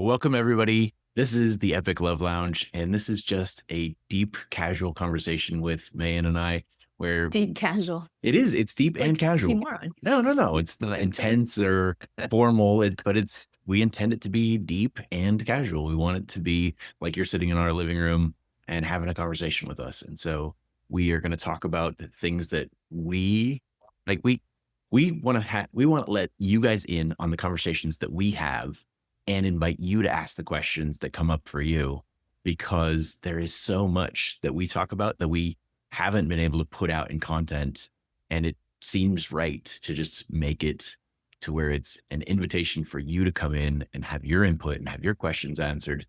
Well, welcome everybody. This is the Epic Love Lounge, and this is just a deep, casual conversation with Mayan and I, where Deep casual. it's deep and Like casual. oxymoron. No. It's not intense or formal, but we intend it to be deep and casual. We want it to be like you're sitting in our living room and having a conversation with us. And so we are going to talk about the things that we like. We want to we want to let you guys in on the conversations that we have and invite you to ask the questions that come up for you, because there is so much that we talk about that we haven't been able to put out in content. And it seems right to just make it to where it's an invitation for you to come in and have your input and have your questions answered,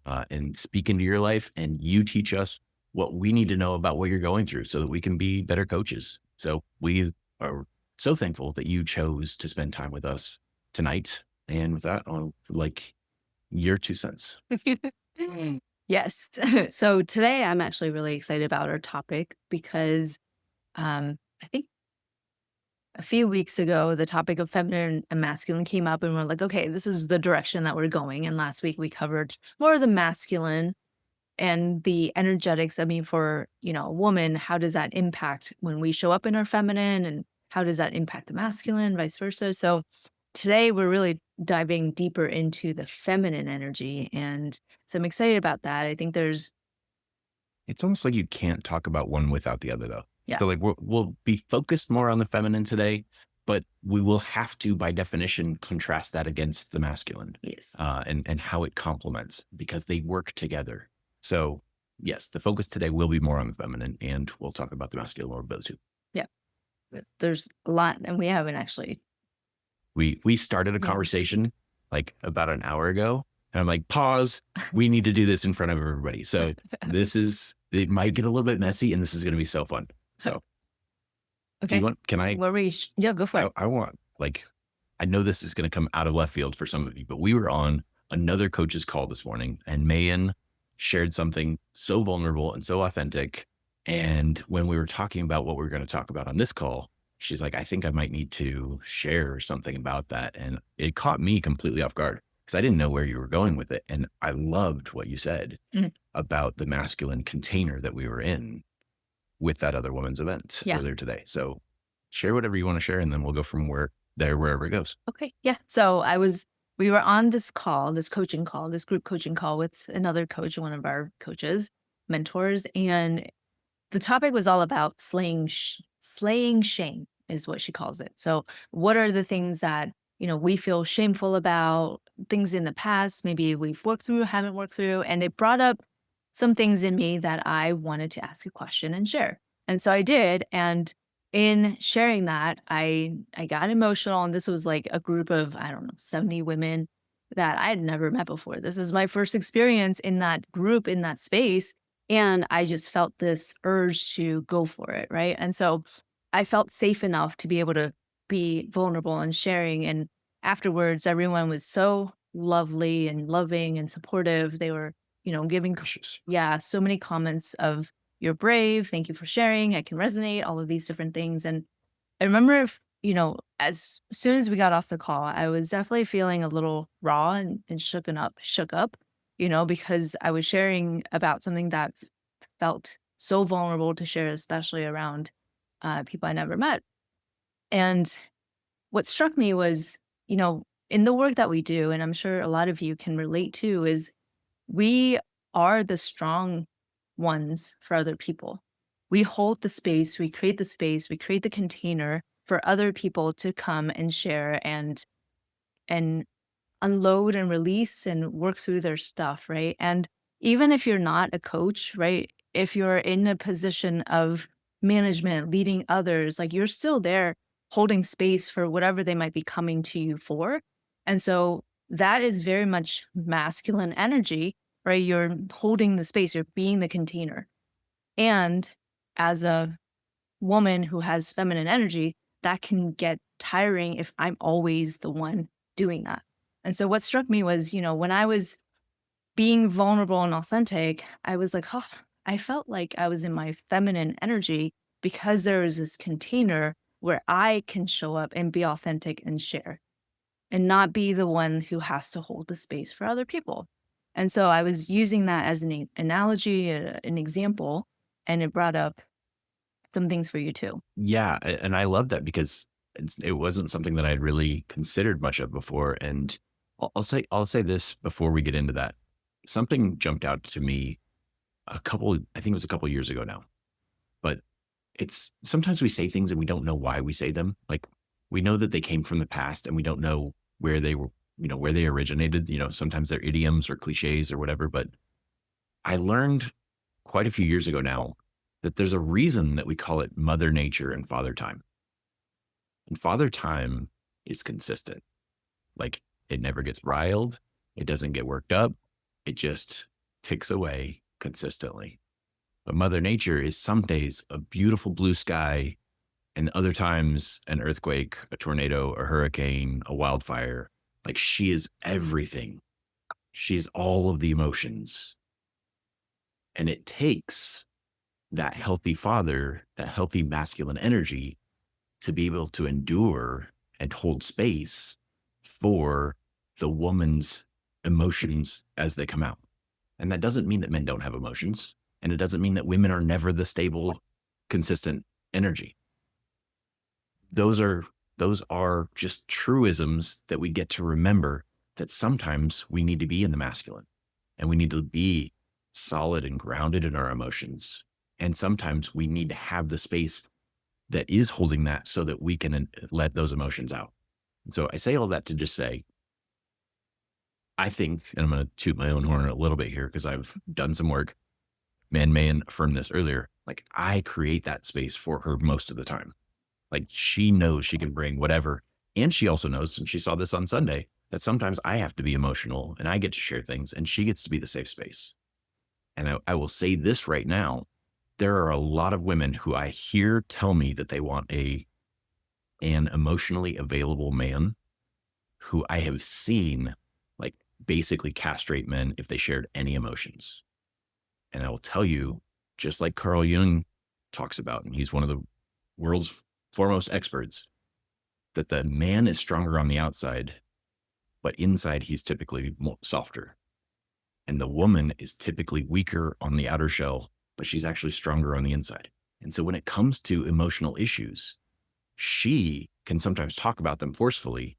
and speak into your life. And you teach us what we need to know about what you're going through so that we can be better coaches. So we are so thankful that you chose to spend time with us tonight. And with that, I'll like your 2 cents. Yes. So today I'm actually really excited about our topic because I think a few weeks ago the topic of feminine and masculine came up and we're like, okay, this is the direction that we're going. And last week we covered more of the masculine and the energetics. I mean, for, a woman, how does that impact when we show up in our feminine, and how does that impact the masculine, vice versa? So today we're really diving deeper into the feminine energy. And so I'm excited about that. I think It's almost like you can't talk about one without the other, though. yeah, So like we'll be focused more on the feminine today, but we will have to, by definition, contrast that against the masculine, yes. and how it complements, because they work together. So yes, the focus today will be more on the feminine, and we'll talk about the masculine more about too. Yeah. There's a lot, and we haven't actually. We started a Yeah. conversation like about an hour ago, and I'm like, pause. We need to do this in front of everybody. So it might get a little bit messy, and this is going to be so fun. So do you Okay. want? Can I? Yeah, go for it. I want like I know this is going to come out of left field for some of you, but we were on another coach's call this morning, and Mayan shared something so vulnerable and so authentic. And when we were talking about what we were going to talk about on this call, she's like, I think I might need to share something about that. And it caught me completely off guard because I didn't know where you were going with it. And I loved what you said Mhm. about the masculine container that we were in with that other woman's event Yeah. earlier today. So share whatever you want to share, and then we'll go from wherever it goes. Okay. Yeah. So we were on this call, this coaching call, this group coaching call with another coach, one of our coaches, mentors. And the topic was all about slaying shame is what she calls it. So what are the things that, we feel shameful about, things in the past, maybe we've worked through, haven't worked through. And it brought up some things in me that I wanted to ask a question and share. And so I did. And in sharing that, I got emotional. And this was like a group of, I don't know, 70 women that I had never met before. This is my first experience in that group, in that space. And I just felt this urge to go for it, right? And so I felt safe enough to be able to be vulnerable and sharing. And afterwards, everyone was so lovely and loving and supportive. They were, giving, Precious. yeah, so many comments of, you're brave. Thank you for sharing. I can resonate, all of these different things. And I remember, as soon as we got off the call, I was definitely feeling a little raw and shook up, because I was sharing about something that felt so vulnerable to share, especially around people I never met. And what struck me was, in the work that we do, and I'm sure a lot of you can relate to, is we are the strong ones for other people. We hold the space, we create the container for other people to come and share and unload and release and work through their stuff, right? And even if you're not a coach, right? If you're in a position of management, leading others, like you're still there holding space for whatever they might be coming to you for. And so that is very much masculine energy, right? You're holding the space, you're being the container. And as a woman who has feminine energy, that can get tiring if I'm always the one doing that. And so what struck me was, when I was being vulnerable and authentic, I was like, oh, I felt like I was in my feminine energy because there was this container where I can show up and be authentic and share. and not be the one who has to hold the space for other people. And so I was using that as an analogy, an example, and it brought up some things for you too. Yeah, and I love that because it wasn't something that I'd really considered much of before. And I'll say this before we get into that. Something jumped out to me I think it was a couple years ago now, but it's sometimes we say things and we don't know why we say them. Like we know that they came from the past and we don't know where they were, where they originated. Sometimes they're idioms or cliches or whatever. But I learned quite a few years ago now that there's a reason that we call it Mother Nature and Father Time. And Father Time is consistent. Like it never gets riled, it doesn't get worked up, it just ticks away consistently. But Mother Nature is some days a beautiful blue sky, and other times an earthquake, a tornado, a hurricane, a wildfire. Like she is everything. She is all of the emotions. And it takes that healthy father, that healthy masculine energy to be able to endure and hold space for the woman's emotions as they come out. And that doesn't mean that men don't have emotions. And it doesn't mean that women are never the stable, consistent energy. Those are just truisms that we get to remember, that sometimes we need to be in the masculine and we need to be solid and grounded in our emotions. And sometimes we need to have the space that is holding that so that we can let those emotions out. And so I say all that to just say, I think, and I'm going to toot my own horn a little bit here because I've done some work. Man Mayan affirmed this earlier. Like I create that space for her most of the time. Like she knows she can bring whatever. And she also knows, and she saw this on Sunday, that sometimes I have to be emotional and I get to share things and she gets to be the safe space. And I will say this right now. There are a lot of women who I hear tell me that they want an emotionally available man, who I have seen like basically castrate men if they shared any emotions. And I will tell you, just like Carl Jung talks about, and he's one of the world's foremost experts, that the man is stronger on the outside, but inside he's typically softer. And the woman is typically weaker on the outer shell, but she's actually stronger on the inside. And so when it comes to emotional issues, she can sometimes talk about them forcefully,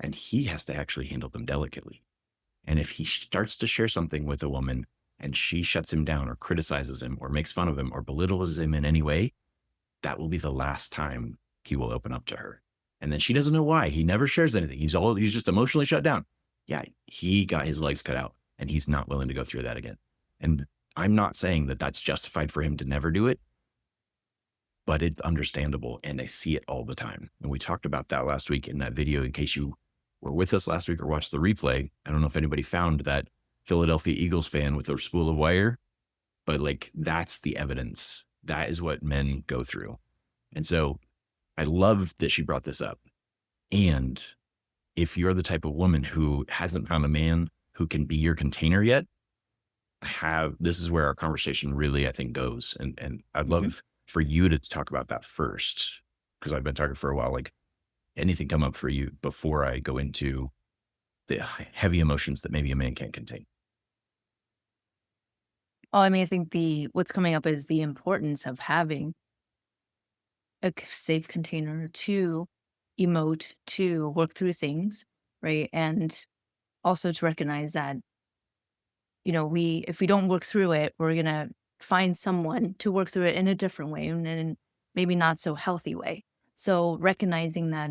and he has to actually handle them delicately. And if he starts to share something with a woman and she shuts him down or criticizes him or makes fun of him or belittles him in any way, that will be the last time he will open up to her. And then she doesn't know why. He never shares anything. He's just emotionally shut down. Yeah, he got his legs cut out and he's not willing to go through that again. And I'm not saying that that's justified for him to never do it, but it's understandable. And I see it all the time. And we talked about that last week in that video. In case you were with us last week or watched the replay, I don't know if anybody found that Philadelphia Eagles fan with their spool of wire, but like that's the evidence. That is what men go through. And so I love that she brought this up. And if you're the type of woman who hasn't found a man who can be your container yet, this is where our conversation really, I think, goes. And I'd Mhm. love for you to talk about that first, because I've been talking for a while. Like anything come up for you before I go into the heavy emotions that maybe a man can't contain? Well, I mean, I think what's coming up is the importance of having a safe container to emote, to work through things, right? And also to recognize that, if we don't work through it, we're going to find someone to work through it in a different way and in maybe not so healthy way. So recognizing that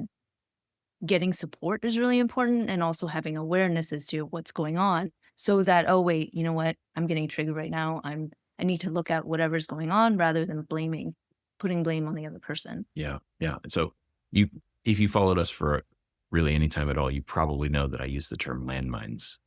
getting support is really important and also having awareness as to what's going on so that, oh, wait, you know what? I'm getting triggered right now. I need to look at whatever's going on rather than putting blame on the other person. Yeah. Yeah. And so you, if you followed us for really any time at all, you probably know that I use the term landmines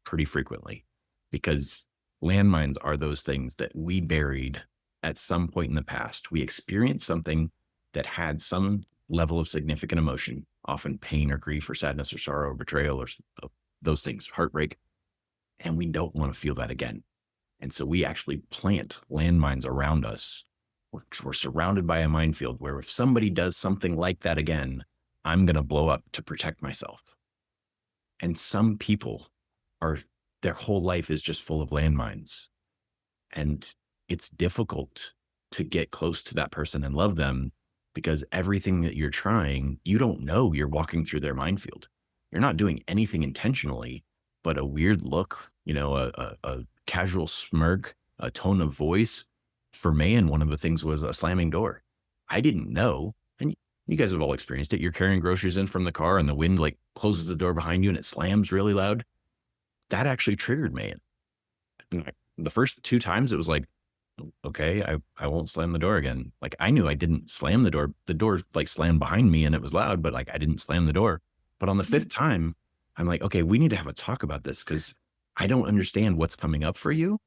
pretty frequently, because landmines are those things that we buried at some point in the past. We experienced something that had some level of significant emotion, often pain or grief or sadness or sorrow or betrayal or those things, heartbreak. And we don't want to feel that again. And so we actually plant landmines around us. We're surrounded by a minefield where if somebody does something like that again, I'm going to blow up to protect myself. And some people are, their whole life is just full of landmines. And it's difficult to get close to that person and love them because everything that you're trying, you don't know you're walking through their minefield. You're not doing anything intentionally, but a weird look, a casual smirk, a tone of voice. For Mayan, one of the things was a slamming door. I didn't know. And you guys have all experienced it. You're carrying groceries in from the car and the wind like closes the door behind you and it slams really loud. That actually triggered Mayan. And the first 2 times it was like, okay, I won't slam the door again. Like I knew I didn't slam the door. The door like slammed behind me and it was loud, but like I didn't slam the door. But on the Mhm. 5th time, I'm like, okay, we need to have a talk about this because I don't understand what's coming up for you.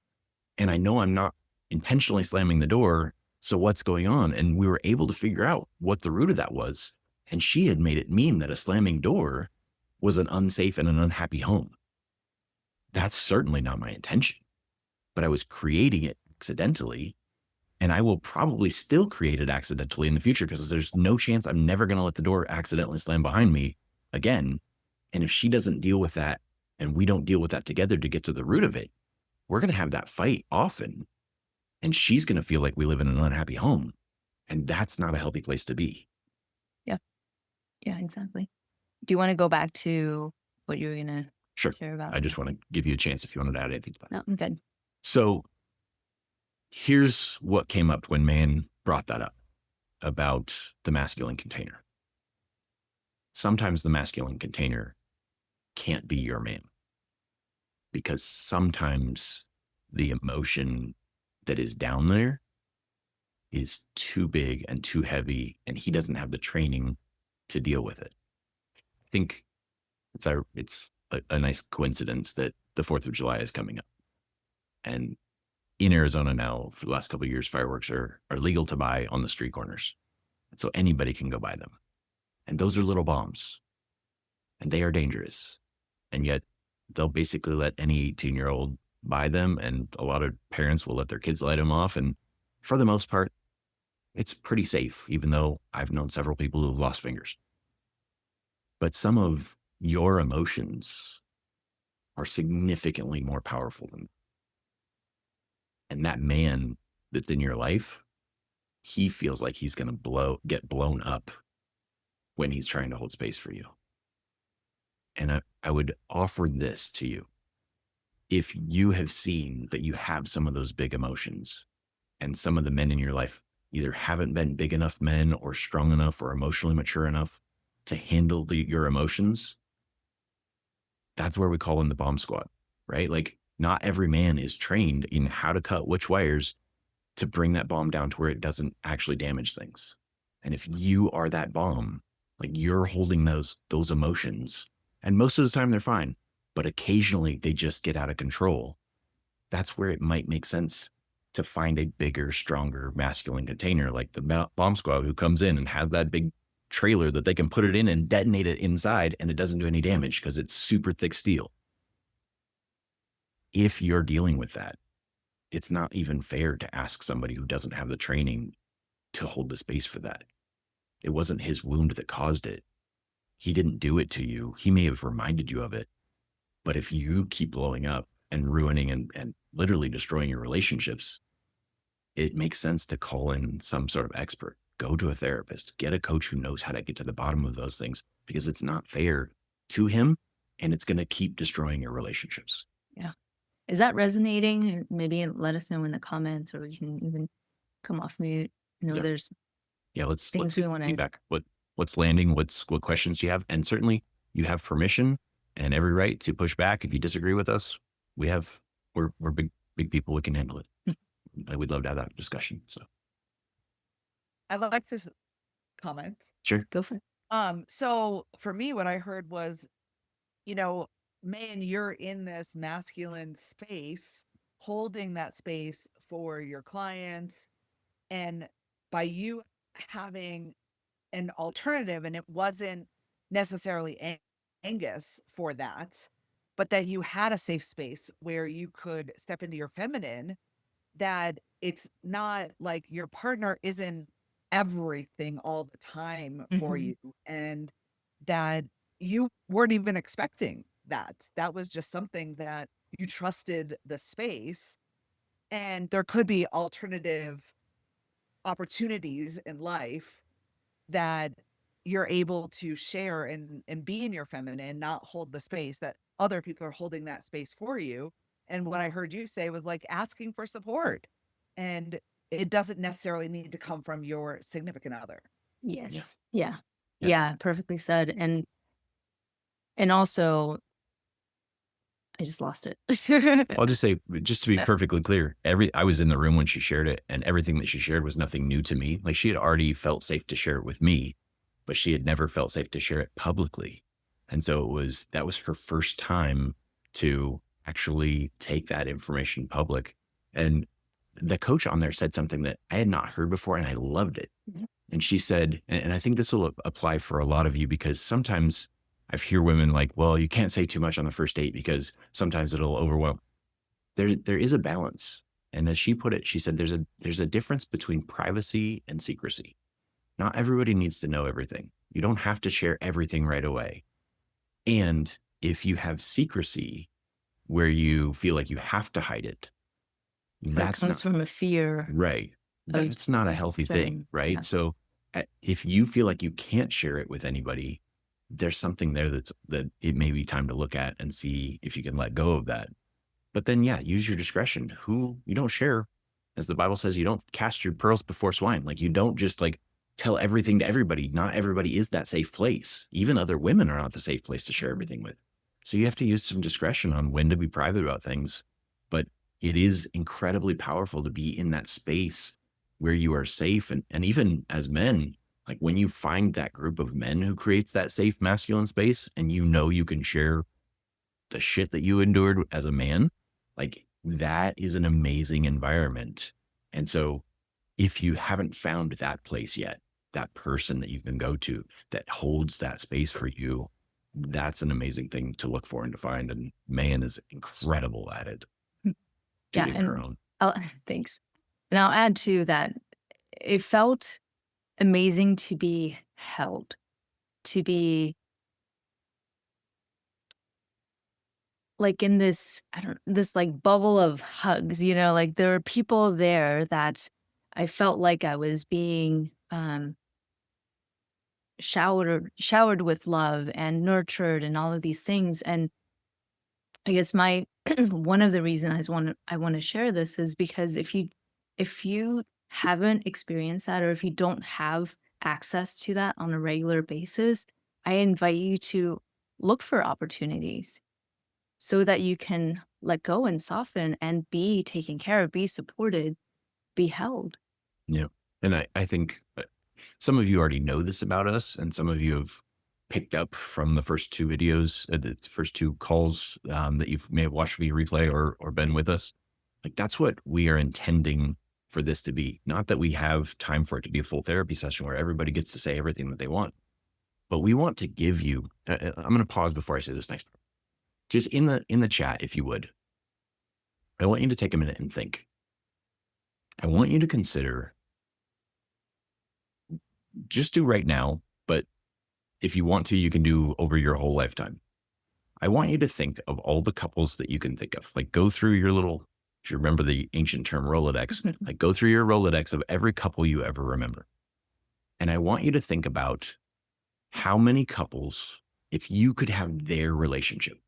And I know I'm not intentionally slamming the door. So what's going on? And we were able to figure out what the root of that was. And she had made it mean that a slamming door was an unsafe and an unhappy home. That's certainly not my intention, but I was creating it accidentally. And I will probably still create it accidentally in the future because there's no chance I'm never going to let the door accidentally slam behind me again. And if she doesn't deal with that and we don't deal with that together to get to the root of it, we're going to have that fight often. And she's going to feel like we live in an unhappy home. And that's not a healthy place to be. Yeah. Yeah, exactly. Do you wanna go back to what you were gonna Sure. share about I just want to masculine? give you a chance if you wanted to add anything to that. No, I'm good. So here's what came up when Man brought that up about the masculine container. Sometimes the masculine container can't be your man because sometimes the emotion that is down there is too big and too heavy, and he doesn't have the training to deal with it. I think it's a nice coincidence that the 4th of July is coming up. And in Arizona now, for the last couple of years, fireworks are legal to buy on the street corners. So anybody can go buy them. And those are little bombs and they are dangerous. And yet they'll basically let any 18-year-old buy them. And a lot of parents will let their kids light them off. And for the most part, it's pretty safe, even though I've known several people who've lost fingers. But some of your emotions are significantly more powerful than, and that man that's in your life, he feels like he's going to get blown up when he's trying to hold space for you. And I would offer this to you. If you have seen that you have some of those big emotions and some of the men in your life either haven't been big enough men or strong enough or emotionally mature enough to handle your emotions, that's where we call in the bomb squad, right? Like not every man is trained in how to cut which wires to bring that bomb down to where it doesn't actually damage things. And if you are that bomb, like you're holding those emotions, and most of the time they're fine, but occasionally they just get out of control. That's where it might make sense to find a bigger, stronger masculine container like the bomb squad who comes in and has that big trailer that they can put it in and detonate it inside and it doesn't do any damage because it's super thick steel. If you're dealing with that, it's not even fair to ask somebody who doesn't have the training to hold the space for that. It wasn't his wound that caused it. He didn't do it to you. He may have reminded you of it. But if you keep blowing up and ruining and literally destroying your relationships, it makes sense to call in some sort of expert. Go to a therapist, get a coach who knows how to get to the bottom of those things because it's not fair to him and it's going to keep destroying your relationships. Yeah. Is that resonating? Maybe let us know in the comments, or you can even come off mute. Yeah. There's Yeah, let's things get we wanna. feedback. What's landing? What questions do you have? And certainly you have permission and every right to push back if you disagree with us. We have we're big people. We can handle it. I would love to have that discussion. So I like this comment. sure. Go for it. So for me, what I heard was, you know, man, you're in this masculine space, holding that space for your clients. And by you having an alternative, and it wasn't necessarily Angus for that, but that you had a safe space where you could step into your feminine, that it's not like your partner isn't everything all the time for Mhm. you, and that you weren't even expecting that. That was just something that you trusted the space, and there could be alternative opportunities in life that you're able to share and be in your feminine, not hold the space that other people are holding that space for you. And what I heard you say was like asking for support. And it doesn't necessarily need to come from your significant other. Yeah. Yes. Yeah. Yeah. Yeah, perfectly said. And also I just lost it. I'll just say, just to be perfectly clear, I was in the room when she shared it, and everything that she shared was nothing new to me. Like, she had already felt safe to share it with me, but she had never felt safe to share it publicly. And so that was her first time to actually take that information public. And the coach on there said something that I had not heard before, and I loved it. Mhm. And she said, and I think this will apply for a lot of you, because sometimes I hear women like, well, you can't say too much on the first date because sometimes it'll overwhelm. There is a balance. And as she put it, she said, there's a difference between privacy and secrecy. Not everybody needs to know everything. You don't have to share everything right away. And if you have secrecy where you feel like you have to hide it, Or it that's comes not from a fear right. of That's not a healthy thing, sharing. right? Yeah. So if you feel like you can't share it with anybody, there's something there that it may be time to look at and see if you can let go of that. But then, yeah, use your discretion. Who you don't share, as the Bible says, you don't cast your pearls before swine. Like, you don't just like tell everything to everybody. Not everybody is that safe place. Even other women are not the safe place to share everything with. So you have to use some discretion on when to be private about things. But it is incredibly powerful to be in that space where you are safe. And even as men, like, when you find that group of men who creates that safe masculine space, and you can share the shit that you endured as a man, like, that is an amazing environment. And so if you haven't found that place yet, that person that you can go to that holds that space for you, that's an amazing thing to look for and to find. And Mayan is incredible at it, to Yeah, each her and own. I'll thanks. And I'll add to that, it felt amazing to be held, to be like in this, I don't this like bubble of hugs, like there were people there that I felt like I was being showered with love and nurtured and all of these things. And I guess my one of the reasons I want to share this is because if you haven't experienced that, or if you don't have access to that on a regular basis, I invite you to look for opportunities so that you can let go and soften and be taken care of, be supported, be held. Yeah. And I think some of you already know this about us, and some of you have picked up from the first two videos, the first two calls that you may have watched via replay or been with us. Like, that's what we are intending for this to be. Not that we have time for it to be a full therapy session where everybody gets to say everything that they want, but we want to give you. I'm going to pause before I say this next part. Just in the chat, if you would, I want you to take a minute and think. I want you to consider, just do right now, but if you want to, you can do over your whole lifetime. I want you to think of all the couples that you can think of. Like, go through your little, if you remember the ancient term Rolodex, like, go through your Rolodex of every couple you ever remember. And I want you to think about how many couples, if you could have their relationship,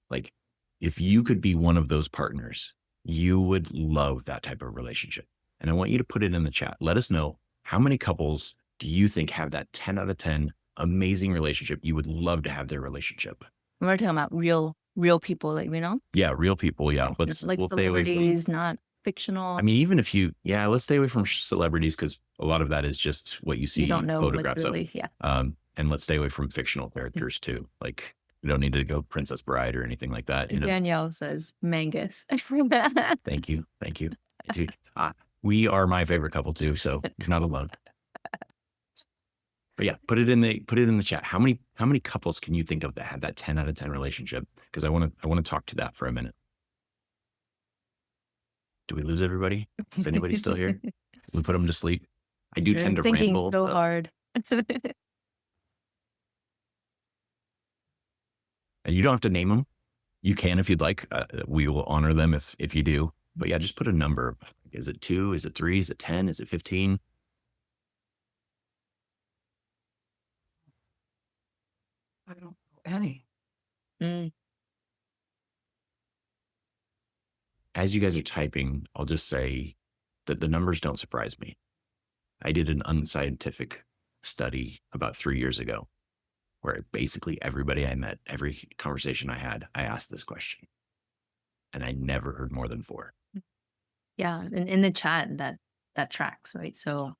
like, if you could be one of those partners, you would love that type of relationship. And I want you to put it in the chat. Let us know, how many couples do you think have that 10 out of 10 amazing relationship? You would love to have their relationship. We're talking about real people, like, Yeah, real people. Yeah, like we'll stay away from. celebrities, not fictional. I mean, even if let's stay away from celebrities, because a lot of that is just what you see You don't know, like, photographs of. really, yeah. And let's stay away from fictional characters too. Like, we don't need to go Princess Bride or anything like that. Danielle says Mangus. Thank you, dude. We are my favorite couple too, so you're not alone. But yeah, put it in the chat. How many couples can you think of that had that 10 out of 10 relationship? Because I want to talk to that for a minute. Do we lose everybody? Is anybody still here? Did we put them to sleep? I do tend to thinking ramble. so hard. And you don't have to name them. You can if you'd like. We will honor them if you do. But yeah, just put a number. Is it 2? Is it 3? Is it 10? Is it 15? I don't know any. Mm, As you guys are typing, I'll just say that the numbers don't surprise me. I did an unscientific study about 3 years ago where basically everybody I met, every conversation I had, I asked this question, and I never heard more than 4. yeah, and in the chat that tracks, right? So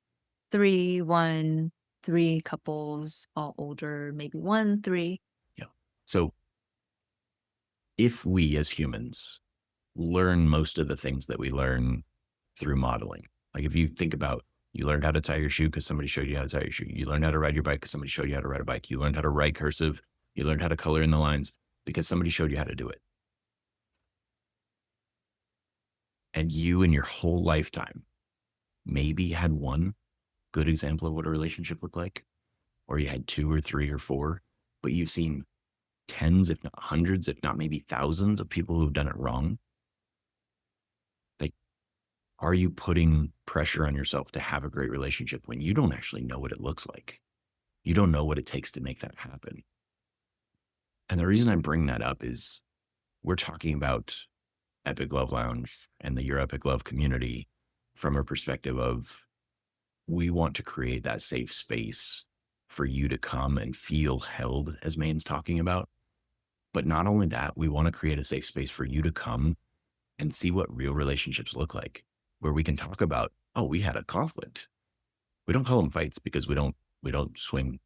3, 1, 3 couples, all older, maybe 1, 3. Yeah. So if we as humans learn most of the things that we learn through modeling, like if you think about, you learned how to tie your shoe because somebody showed you how to tie your shoe. You learned how to ride your bike because somebody showed you how to ride a bike. You learned how to write cursive. You learned how to color in the lines because somebody showed you how to do it. And you in your whole lifetime maybe had one good example of what a relationship looked like, or you had 2 or 3 or 4, but you've seen tens, if not hundreds, if not maybe thousands of people who've done it wrong. Like, are you putting pressure on yourself to have a great relationship when you don't actually know what it looks like? You don't know what it takes to make that happen. And the reason I bring that up is we're talking about Epic Love Lounge and the Your Epic Love community from a perspective of we want to create that safe space for you to come and feel held, as Main's talking about. But not only that, we want to create a safe space for you to come and see what real relationships look like, where we can talk about, oh, we had a conflict. We don't call them fights because we don't swing.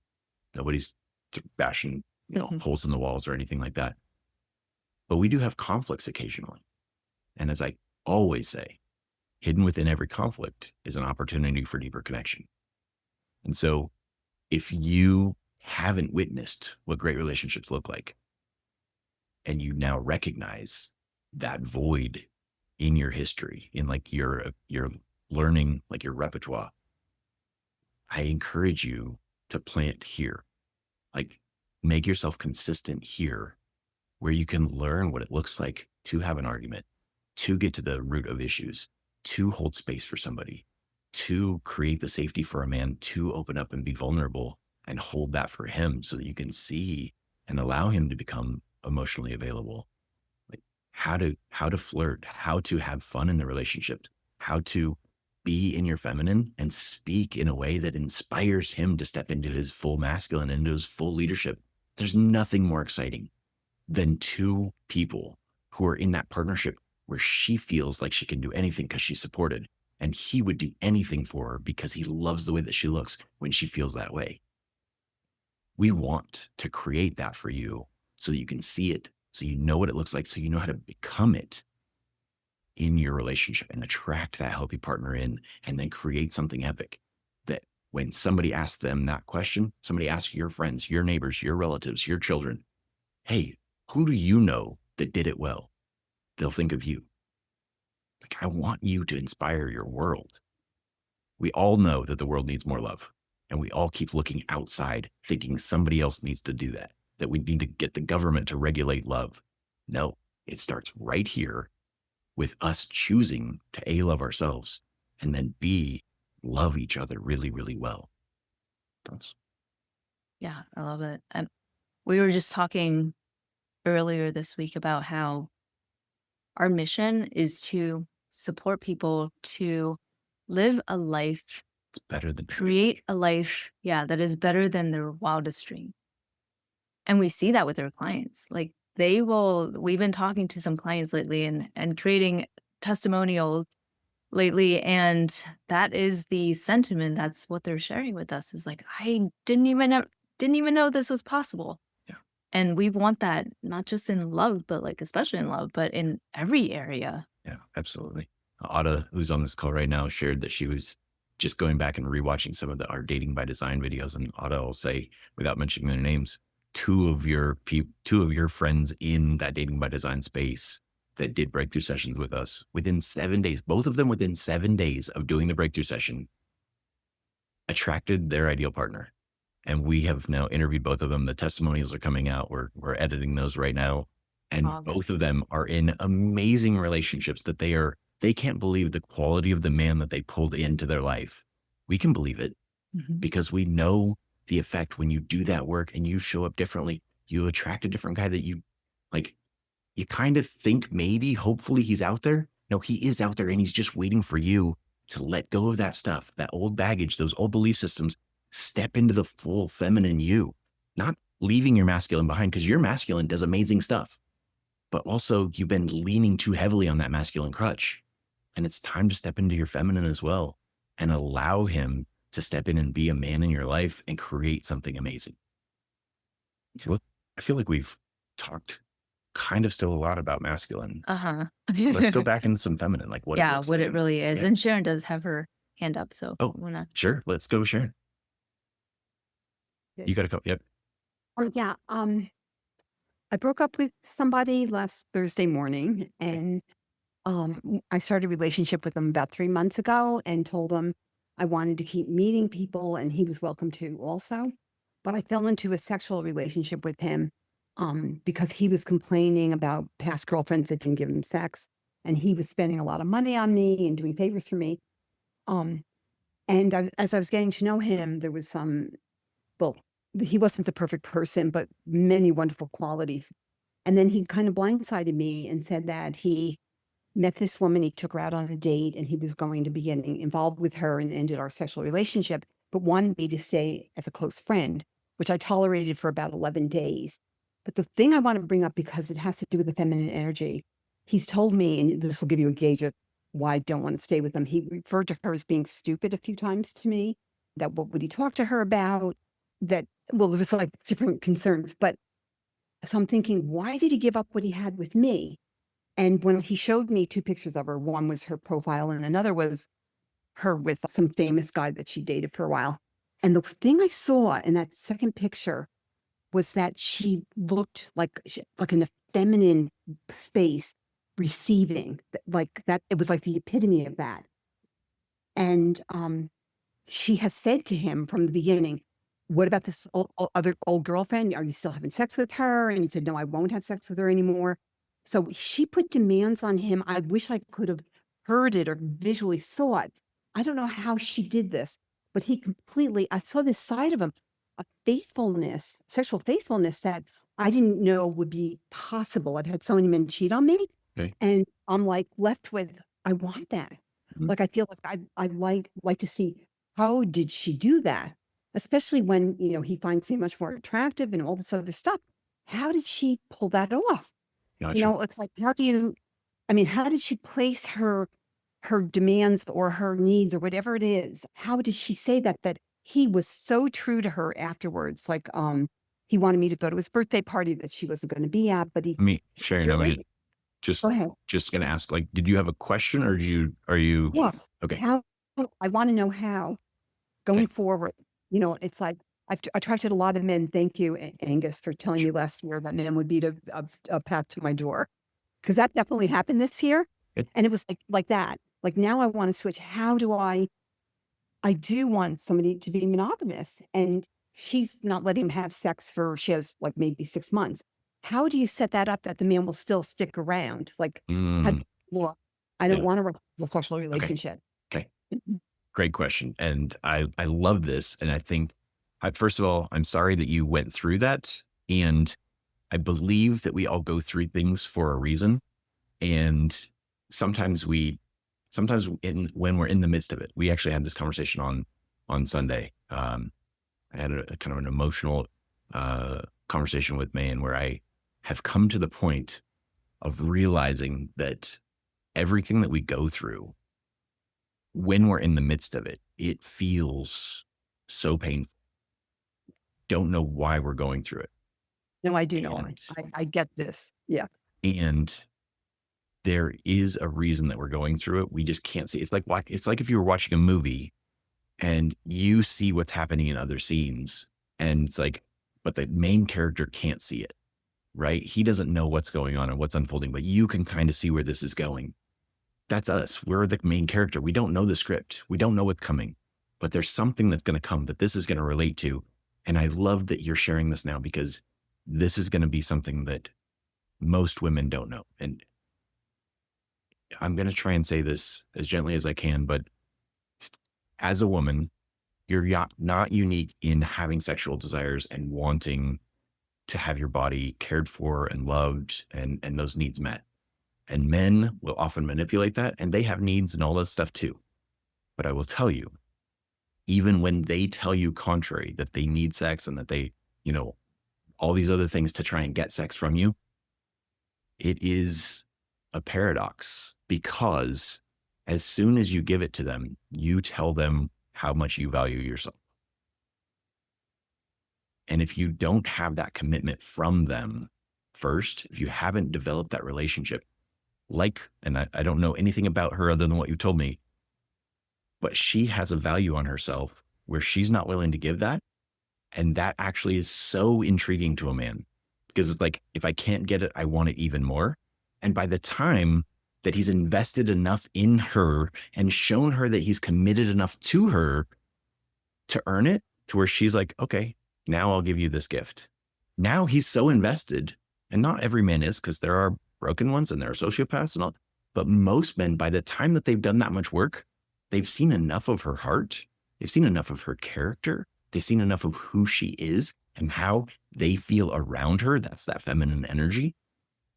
Nobody's bashing, Mhm. holes in the walls or anything like that. But we do have conflicts occasionally. And as I always say, hidden within every conflict is an opportunity for deeper connection. And so if you haven't witnessed what great relationships look like, and you now recognize that void in your history, in like your learning, like your repertoire, I encourage you to plant here. Like, make yourself consistent here where you can learn what it looks like to have an argument, to get to the root of issues, to hold space for somebody, to create the safety for a man to open up and be vulnerable and hold that for him so that you can see and allow him to become emotionally available. Like, how to flirt, how to have fun in the relationship, how to be in your feminine and speak in a way that inspires him to step into his full masculine, into his full leadership. There's nothing more exciting than 2 people who are in that partnership where she feels like she can do anything because she's supported, and he would do anything for her because he loves the way that she looks when she feels that way. We want to create that for you so that you can see it, so you know what it looks like, so you know how to become it in your relationship and attract that healthy partner in, and then create something epic that when somebody asks them that question, somebody asks your friends, your neighbors, your relatives, your children, hey, who do you know that did it well? They'll think of you. Like, I want you to inspire your world. We all know that the world needs more love. And we all keep looking outside, thinking somebody else needs to do that, that we need to get the government to regulate love. No, it starts right here with us choosing to A, love ourselves, and then B, love each other really, really well. That's Yeah, I love it. And we were just talking earlier this week about how our mission is to support people to live a life, it's better than create a life, yeah, that is better than their wildest dream. And we see that with our clients. Like we've been talking to some clients lately and creating testimonials lately. And that is the sentiment. That's what they're sharing with us is like, I didn't even know this was possible. yeah. And we want that not just in love, but like especially in love, but in every area. Yeah, absolutely. Ada, who's on this call right now, shared that she was just going back and rewatching some of our dating by design videos. And Ada will say, without mentioning their names, two of your friends in that dating by design space that did breakthrough sessions with us within 7 days, both of them within 7 days of doing the breakthrough session, attracted their ideal partner. And we have now interviewed both of them. The testimonials are coming out. We're editing those right now. And Oh, both that's of them are in amazing relationships that they can't believe the quality of the man that they pulled into their life. We can believe it mhm. because we know the effect when you do that work and you show up differently. You attract a different guy that like, you kind of think maybe, hopefully he's out there. No, he is out there and he's just waiting for you to let go of that stuff, that old baggage, those old belief systems, step into the full feminine you, not leaving your masculine behind because your masculine does amazing stuff, but also you've been leaning too heavily on that masculine crutch. And it's time to step into your feminine as well and allow him to step in and be a man in your life and create something amazing. So I feel like we've talked kind of still a lot about masculine. Uh-huh. Let's go back into some feminine, like what it Yeah, looks what like. it really is. Yeah. And Sharon does have her hand up, so Oh, I wanna sure. Let's go, Sharon. Good. You got to go. Yep. Oh, yeah. I broke up with somebody last Thursday morning, Okay. and I started a relationship with him about 3 months ago, and told him I wanted to keep meeting people, and he was welcome to also. But I fell into a sexual relationship with him because he was complaining about past girlfriends that didn't give him sex, and he was spending a lot of money on me and doing favors for me. Um, as I was getting to know him, there was some well, he wasn't the perfect person, but many wonderful qualities. And then he kind of blindsided me and said that he met this woman, he took her out on a date, and he was going to be getting involved with her and ended our sexual relationship, but wanted me to stay as a close friend, which I tolerated for about 11 days. But the thing I want to bring up, because it has to do with the feminine energy, he's told me, and this will give you a gauge of why I don't want to stay with him. He referred to her as being stupid a few times to me, that what would he talk to her about? That, well, it was like different concerns. But so I'm thinking, why did he give up what he had with me? And when he showed me two pictures of her, one was her profile and another was her with some famous guy that she dated for a while. And the thing I saw in that second picture was that she looked like in a feminine space, receiving, like that. It was like the epitome of that. And she has said to him from the beginning, "What about this other old girlfriend? Are you still having sex with her?" And he said, "No, I won't have sex with her anymore." So she put demands on him. I wish I could have heard it or visually saw it. I don't know how she did this, but I saw this side of him, a faithfulness, sexual faithfulness that I didn't know would be possible. I've had so many men cheat on me. Okay. And I'm like left with, I want that. Mhm. Like, I feel like I like to see, how did she do that? Especially when, he finds me much more attractive and all this other stuff. How did she pull that off? Gotcha. It's like, how did she place her demands or her needs or whatever it is? How did she say that he was so true to her afterwards? Like, he wanted me to go to his birthday party that she wasn't going to be at, but he Sharon, I'm really gonna just go ahead. just gonna ask, like, did you have a question or are you Yes. okay? How I want to know how Okay. going forward, it's like I've attracted a lot of men. Thank you, Angus, for telling me last year that men would beat a path to my door, because that definitely happened this year. Good. And it was like that. Like, now I want to switch. How do I do want somebody to be monogamous, and she's not letting him have sex she has like maybe 6 months. How do you set that up that the man will still stick around? Like, how, Mm, well, I don't yeah. want a sexual Okay. relationship. Okay. Great question. And I love this. And I think, first of all, I'm sorry that you went through that. And I believe that we all go through things for a reason. And sometimes when we're in the midst of it, we actually had this conversation on Sunday. I had a kind of an emotional conversation with Mayan where I have come to the point of realizing that everything that we go through, when we're in the midst of it, it feels so painful. Don't know why we're going through it. No, I do know. And I get this. Yeah. and there is a reason that we're going through it. We just can't see. It's like if you were watching a movie and you see what's happening in other scenes, and it's like, but the main character can't see it, right? He doesn't know what's going on and what's unfolding, but you can kind of see where this is going. That's us. We're the main character. We don't know the script. We don't know what's coming, but there's something that's going to come that this is going to relate to. And I love that you're sharing this now, because this is going to be something that most women don't know. And I'm going to try and say this as gently as I can, but as a woman, you're not unique in having sexual desires and wanting to have your body cared for and loved and those needs met. And men will often manipulate that, and they have needs and all that stuff too. But I will tell you, even when they tell you contrary, that they need sex and that they, all these other things to try and get sex from you, it is a paradox, because as soon as you give it to them, you tell them how much you value yourself. And if you don't have that commitment from them first, if you haven't developed that relationship, and I don't know anything about her other than what you told me, but she has a value on herself where she's not willing to give that. And that actually is so intriguing to a man, because it's like, if I can't get it, I want it even more. And by the time that he's invested enough in her and shown her that he's committed enough to her to earn it, to where she's like, okay, now I'll give you this gift. Now he's so invested, and not every man is, because there are broken ones and there are sociopaths and all, but most men, by the time that they've done that much work, they've seen enough of her heart. They've seen enough of her character. They've seen enough of who she is and how they feel around her. That's that feminine energy,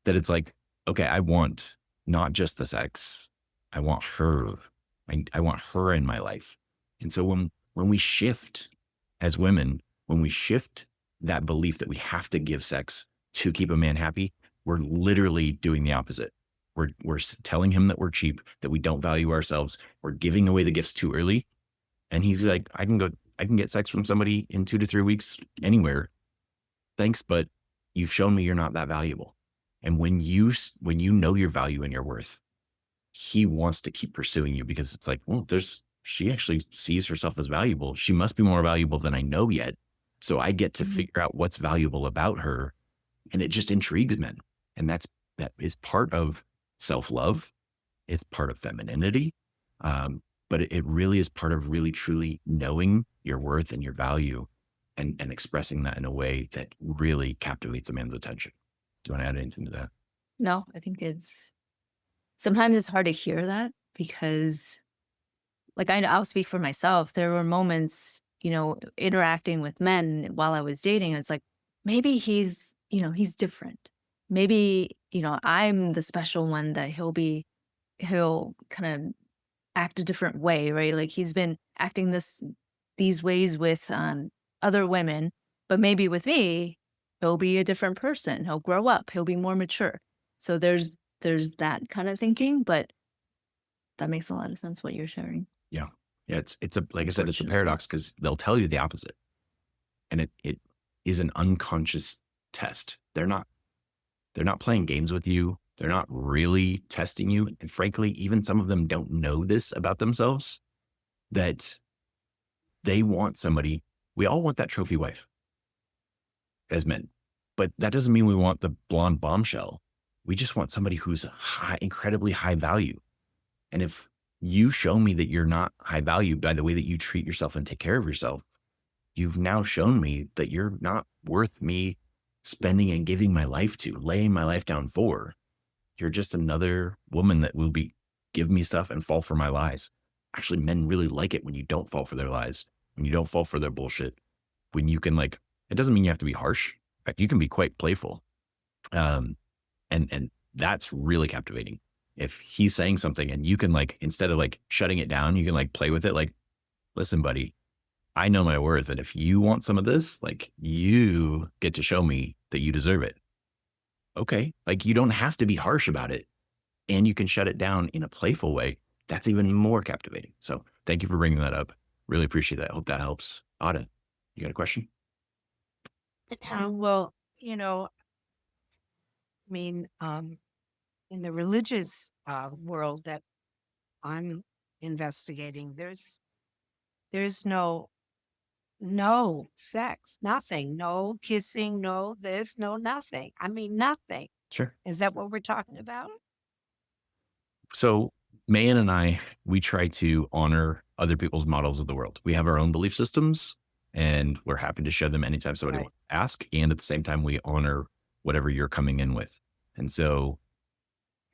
that it's like, okay, I want not just the sex. I want her. I want her in my life. And so when we shift as women, when we shift that belief that we have to give sex to keep a man happy, we're literally doing the opposite. We're telling him that we're cheap, that we don't value ourselves. We're giving away the gifts too early. And he's like, I can get sex from somebody in 2 to 3 weeks anywhere. Thanks, but you've shown me you're not that valuable. And when you know your value and your worth, he wants to keep pursuing you, because it's like, well, she actually sees herself as valuable. She must be more valuable than I know yet. So I get to figure out what's valuable about her. And it just intrigues men. And that is part of self-love. It's part of femininity. But it really is part of really, truly knowing your worth and your value, and expressing that in a way that really captivates a man's attention. Do you want to add anything to that? No, I think sometimes it's hard to hear that, because like I'll speak for myself. There were moments, interacting with men while I was dating. It's like, maybe he's different. Maybe, I'm the special one that he'll kind of act a different way, right? Like, he's been acting these ways with other women, but maybe with me, he'll be a different person. He'll grow up. He'll be more mature. So there's that kind of thinking, but that makes a lot of sense what you're sharing. Yeah. Yeah. It's like I said, it's a paradox, because they'll tell you the opposite. And it is an unconscious test. They're not playing games with you. They're not really testing you. And frankly, even some of them don't know this about themselves, that they want somebody. We all want that trophy wife as men, but that doesn't mean we want the blonde bombshell. We just want somebody who's incredibly high value. And if you show me that you're not high value by the way that you treat yourself and take care of yourself, you've now shown me that you're not worth me spending and giving my life to, laying my life down for. You're just another woman that will give me stuff and fall for my lies. Actually, men really like it when you don't fall for their lies, when you don't fall for their bullshit, when you can, it doesn't mean you have to be harsh. In fact, you can be quite playful. And that's really captivating. If he's saying something and you can, instead of shutting it down, you can play with it. Listen, buddy, I know my worth. And if you want some of this, you get to show me that you deserve it. Okay. You don't have to be harsh about it, and you can shut it down in a playful way. That's even more captivating. So thank you for bringing that up. Really appreciate that. I hope that helps. Ada, you got a question? Well, in the religious world that I'm investigating, there's no sex, nothing, no kissing, no this, no nothing. Nothing. Sure. Is that what we're talking about? So Mayan and I, we try to honor other people's models of the world. We have our own belief systems, and we're happy to share them anytime somebody wants to ask. And at the same time, we honor whatever you're coming in with. And so,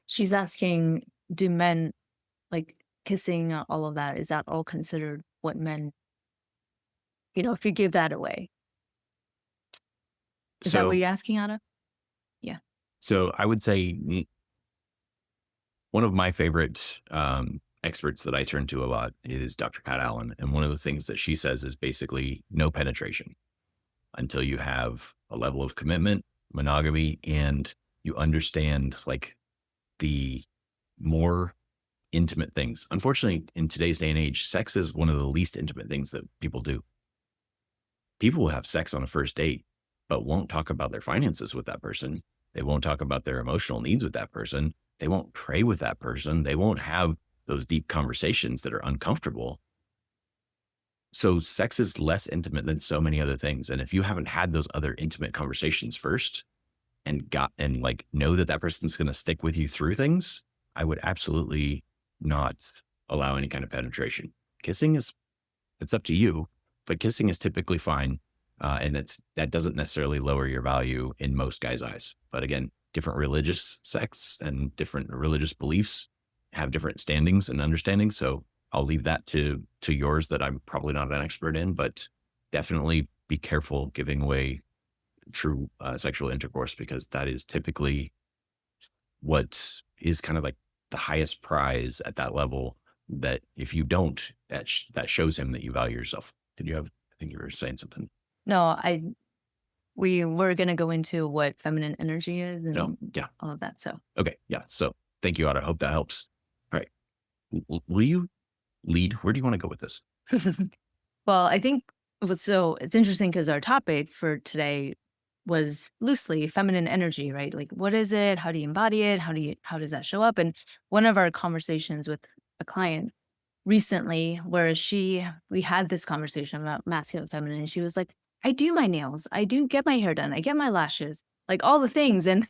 She's asking, do men like kissing, all of that? Is that all considered what men, if you give that away? Is that what so, you're asking, Anna? Yeah. so I would say one of my favorite experts that I turn to a lot is Dr. Pat Allen. And one of the things that she says is basically no penetration until you have a level of commitment, monogamy, and you understand like the more intimate things. Unfortunately, in today's day and age, sex is one of the least intimate things that people do. People will have sex on a first date, but won't talk about their finances with that person. They won't talk about their emotional needs with that person. They won't pray with that person. They won't have those deep conversations that are uncomfortable. So sex is less intimate than so many other things. And if you haven't had those other intimate conversations first and like know that that person's going to stick with you through things, I would absolutely not allow any kind of penetration. Kissing is, it's up to you, but kissing is typically fine. And that doesn't necessarily lower your value in most guys' eyes. But again, different religious sects and different religious beliefs have different standings and understandings. So I'll leave that to yours that I'm probably not an expert in, but definitely be careful giving away true sexual intercourse, because that is typically what is kind of like the highest prize at that level, that if you don't, that shows him that you value yourself. I think you were saying something. No, we were gonna go into what feminine energy is No, and yeah. all of that. So Okay. Yeah. So thank you, Otto. I hope that helps. All right. Will you lead? Where do you want to go with this? well, I think so it's interesting because our topic for today was loosely feminine energy, right? Like what is it? How do you embody it? How does that show up? And one of our conversations with a client recently where we had this conversation about masculine and feminine, and she was like, I do my nails, I do get my hair done, I get my lashes, like all the things. And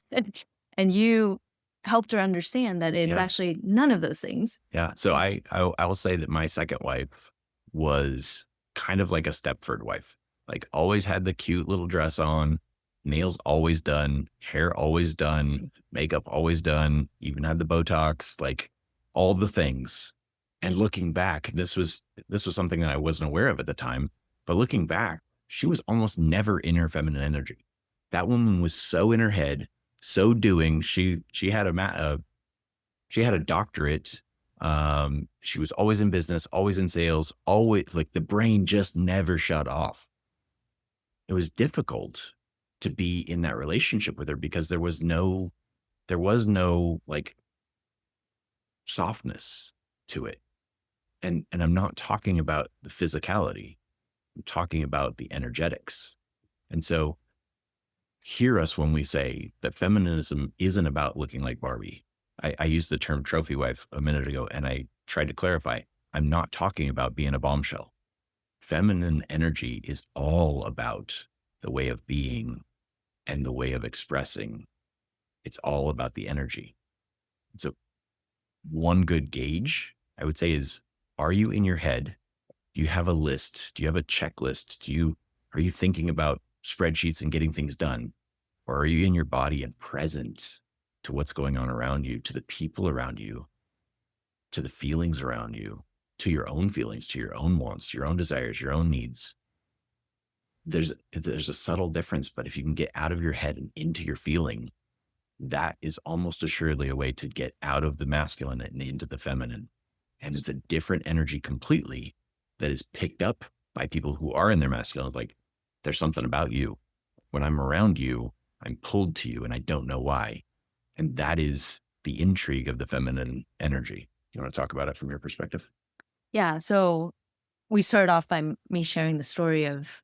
and you helped her understand that it's Yeah. actually none of those things. Yeah. So I will say that my second wife was kind of like a Stepford wife. Like always had the cute little dress on, nails always done, hair always done, makeup always done, even had the Botox, like all the things. And looking back, this was something that I wasn't aware of at the time. But looking back, she was almost never in her feminine energy. That woman was so in her head, so doing. She had she had a doctorate. She was always in business, always in sales, always like the brain just never shut off. It was difficult to be in that relationship with her because there was no like softness to it. And I'm not talking about the physicality. I'm talking about the energetics. And so hear us when we say that feminism isn't about looking like Barbie. I used the term trophy wife a minute ago, and I tried to clarify. I'm not talking about being a bombshell. Feminine energy is all about the way of being and the way of expressing. It's all about the energy. So one good gauge, I would say, is, are you in your head? Do you have a list? Do you have a checklist? Are you thinking about spreadsheets and getting things done? Or are you in your body and present to what's going on around you, to the people around you, to the feelings around you, to your own feelings, to your own wants, your own desires, your own needs? There's a subtle difference, but if you can get out of your head and into your feeling, that is almost assuredly a way to get out of the masculine and into the feminine. And it's a different energy completely that is picked up by people who are in their masculine. Like, there's something about you. When I'm around you, I'm pulled to you and I don't know why. And that is the intrigue of the feminine energy. You want to talk about it from your perspective? Yeah. So we started off by me sharing the story of,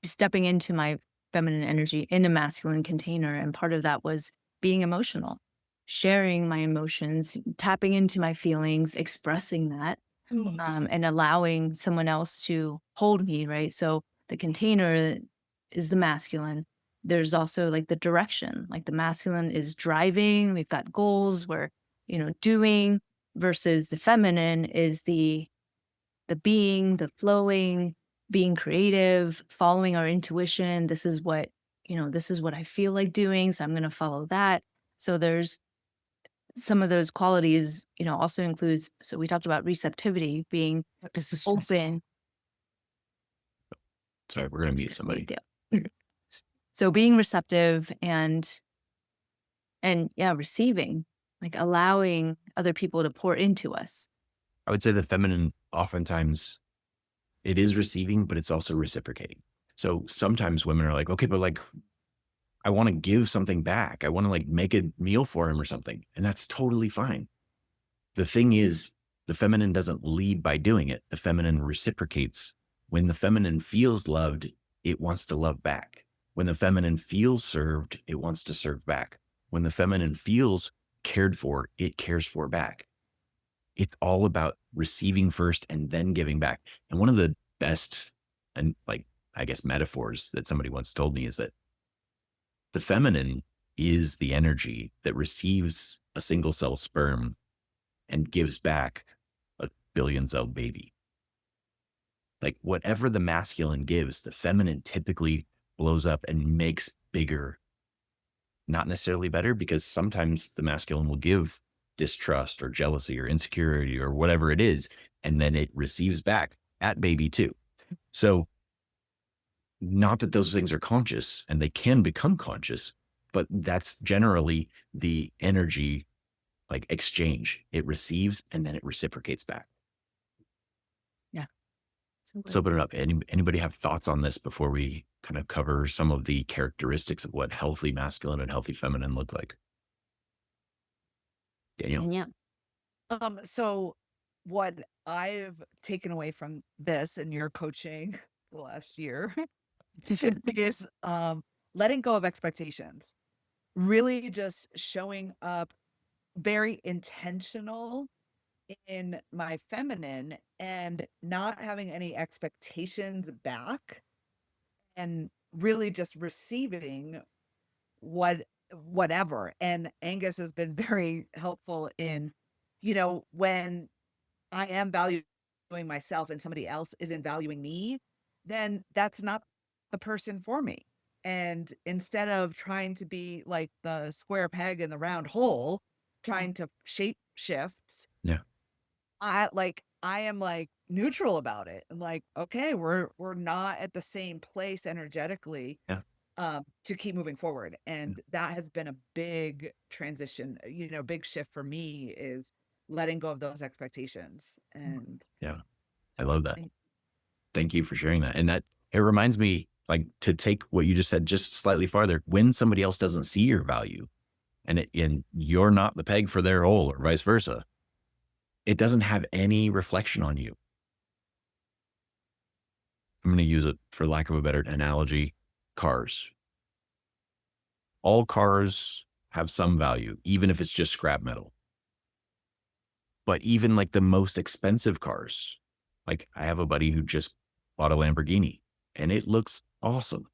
stepping into my feminine energy in a masculine container. And part of that was being emotional, sharing my emotions, tapping into my feelings, expressing that, and allowing someone else to hold me, right? So the container is the masculine. There's also like the direction, like the masculine is driving, we've got goals, we're, doing, versus the feminine is the being, the flowing, being creative, following our intuition. This is what this is what I feel like doing, so I'm going to follow that. So there's some of those qualities, also includes, so we talked about receptivity, being This is stressful. open. Sorry, we're going to mute Excuse me, somebody. so being receptive and yeah, receiving, like allowing other people to pour into us. I would say the feminine oftentimes it is receiving, but it's also reciprocating. So sometimes women are like, okay, but like, I want to give something back. I want to like make a meal for him or something. And that's totally fine. The thing is, the feminine doesn't lead by doing it. The feminine reciprocates. When the feminine feels loved, it wants to love back. When the feminine feels served, it wants to serve back. When the feminine feels cared for, it cares for back. It's all about receiving first and then giving back. And one of the best, and like, I guess, metaphors that somebody once told me is that the feminine is the energy that receives a single cell sperm and gives back a billion cell baby. Like whatever the masculine gives, the feminine typically blows up and makes bigger, not necessarily better, because sometimes the masculine will give distrust or jealousy or insecurity or whatever it is, and then it receives back at baby too. So not that those things are conscious, and they can become conscious, but that's generally the energy like exchange. It receives and then it reciprocates back. Yeah. So open it up. Anybody have thoughts on this before we kind of cover some of the characteristics of what healthy masculine and healthy feminine look like? Daniel? And yeah. So what I've taken away from this and your coaching the last year is letting go of expectations. Really just showing up very intentional in my feminine and not having any expectations back and really just receiving whatever. And Angus has been very helpful in, when I am valuing myself and somebody else isn't valuing me, then that's not the person for me. And instead of trying to be like the square peg in the round hole, trying to shape shift, Yeah. I am like neutral about it. I'm like, okay, we're not at the same place energetically Yeah. to keep moving forward. And that has been a big transition, big shift for me is letting go of those expectations. And Yeah. I love that. think- Thank you for sharing that. And that it reminds me like to take what you just said just slightly farther. When somebody else doesn't see your value and you're not the peg for their hole or vice versa, it doesn't have any reflection on you. I'm going to use it for lack of a better analogy. Cars. All cars have some value, even if it's just scrap metal. But even like the most expensive cars, like I have a buddy who just bought a Lamborghini and it looks awesome.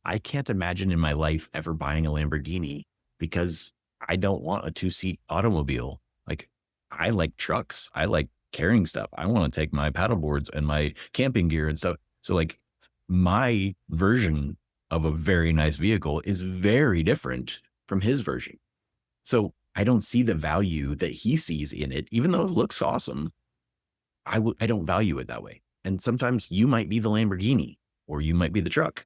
I can't imagine in my life ever buying a Lamborghini because I don't want a 2-seat automobile. Like I like trucks. I like carrying stuff. I want to take my paddle boards and my camping gear and stuff. So like my version of a very nice vehicle is very different from his version. So I don't see the value that he sees in it, even though it looks awesome. I don't value it that way. And sometimes you might be the Lamborghini or you might be the truck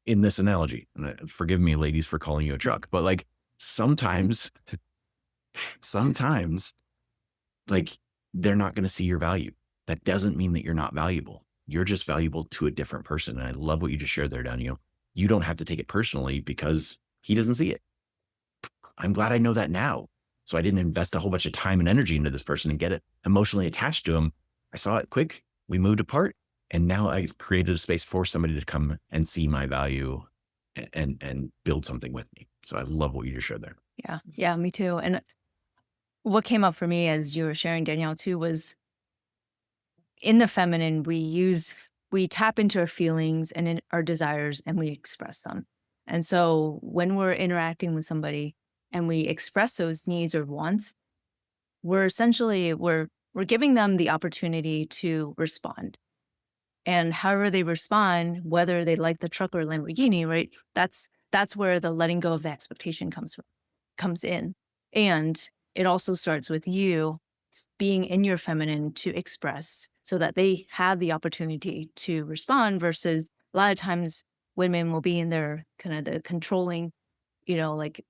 in this analogy. And forgive me, ladies, for calling you a truck, but like sometimes like they're not going to see your value. That doesn't mean that you're not valuable. You're just valuable to a different person. And I love what you just shared there, Daniel. You don't have to take it personally because he doesn't see it. I'm glad I know that now. So I didn't invest a whole bunch of time and energy into this person and get it emotionally attached to him. I saw it quick. We moved apart. And now I've created a space for somebody to come and see my value and build something with me. So I love what you just shared there. Yeah. Yeah, me too. And what came up for me as you were sharing, Danielle, too, was in the feminine, we tap into our feelings and in our desires and we express them. And so when we're interacting with somebody and we express those needs or wants, we're essentially we're giving them the opportunity to respond. And however they respond, whether they like the truck or Lamborghini, right? That's where the letting go of the expectation comes in. And it also starts with you being in your feminine to express so that they have the opportunity to respond versus a lot of times women will be in their kind of the controlling, like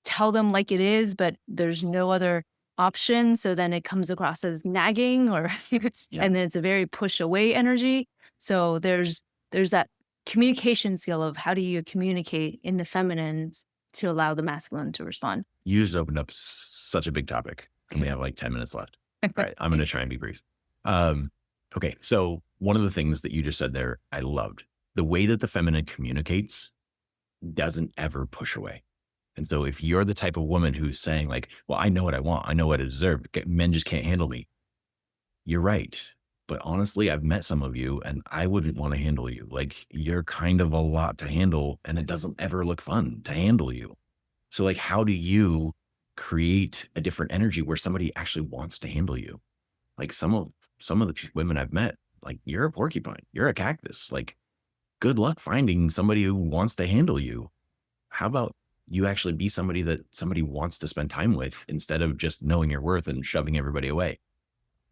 tell them like it is, but there's no other option. So then it comes across as nagging or Yeah. and then it's a very push away energy. So there's that communication skill of how do you communicate in the feminines to allow the masculine to respond. You just opened up such a big topic, and we have like 10 minutes left. All right, I'm going to try and be brief. Okay, so one of the things that you just said there, I loved. The way that the feminine communicates doesn't ever push away. And so if you're the type of woman who's saying like, well, I know what I want, I know what I deserve, men just can't handle me. You're right. But honestly, I've met some of you and I wouldn't want to handle you. Like you're kind of a lot to handle and it doesn't ever look fun to handle you. So like, how do you create a different energy where somebody actually wants to handle you? Like some of the women I've met, like you're a porcupine, you're a cactus. Like good luck finding somebody who wants to handle you. How about you actually be somebody that somebody wants to spend time with instead of just knowing your worth and shoving everybody away?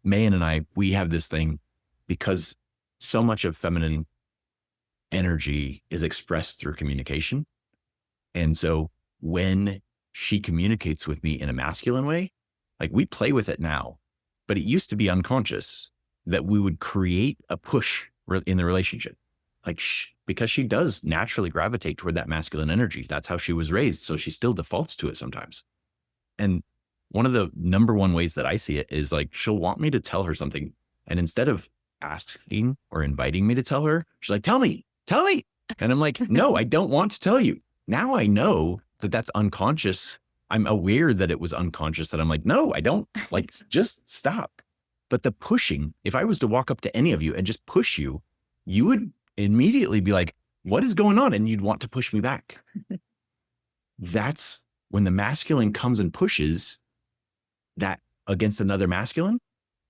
Mayan and I, we have this thing because so much of feminine energy is expressed through communication. And so when she communicates with me in a masculine way, like we play with it now, but it used to be unconscious that we would create a push in the relationship. Like because she does naturally gravitate toward that masculine energy. That's how she was raised. So she still defaults to it sometimes. And one of the number one ways that I see it is like, she'll want me to tell her something. And instead of asking or inviting me to tell her, she's like, tell me. And I'm like, no, I don't want to tell you. Now I know that that's unconscious. I'm aware that it was unconscious that I'm like, no, I don't, like, just stop. But the pushing, if I was to walk up to any of you and just push you, you would immediately be like, what is going on? And you'd want to push me back. That's when the masculine comes and pushes that against another masculine,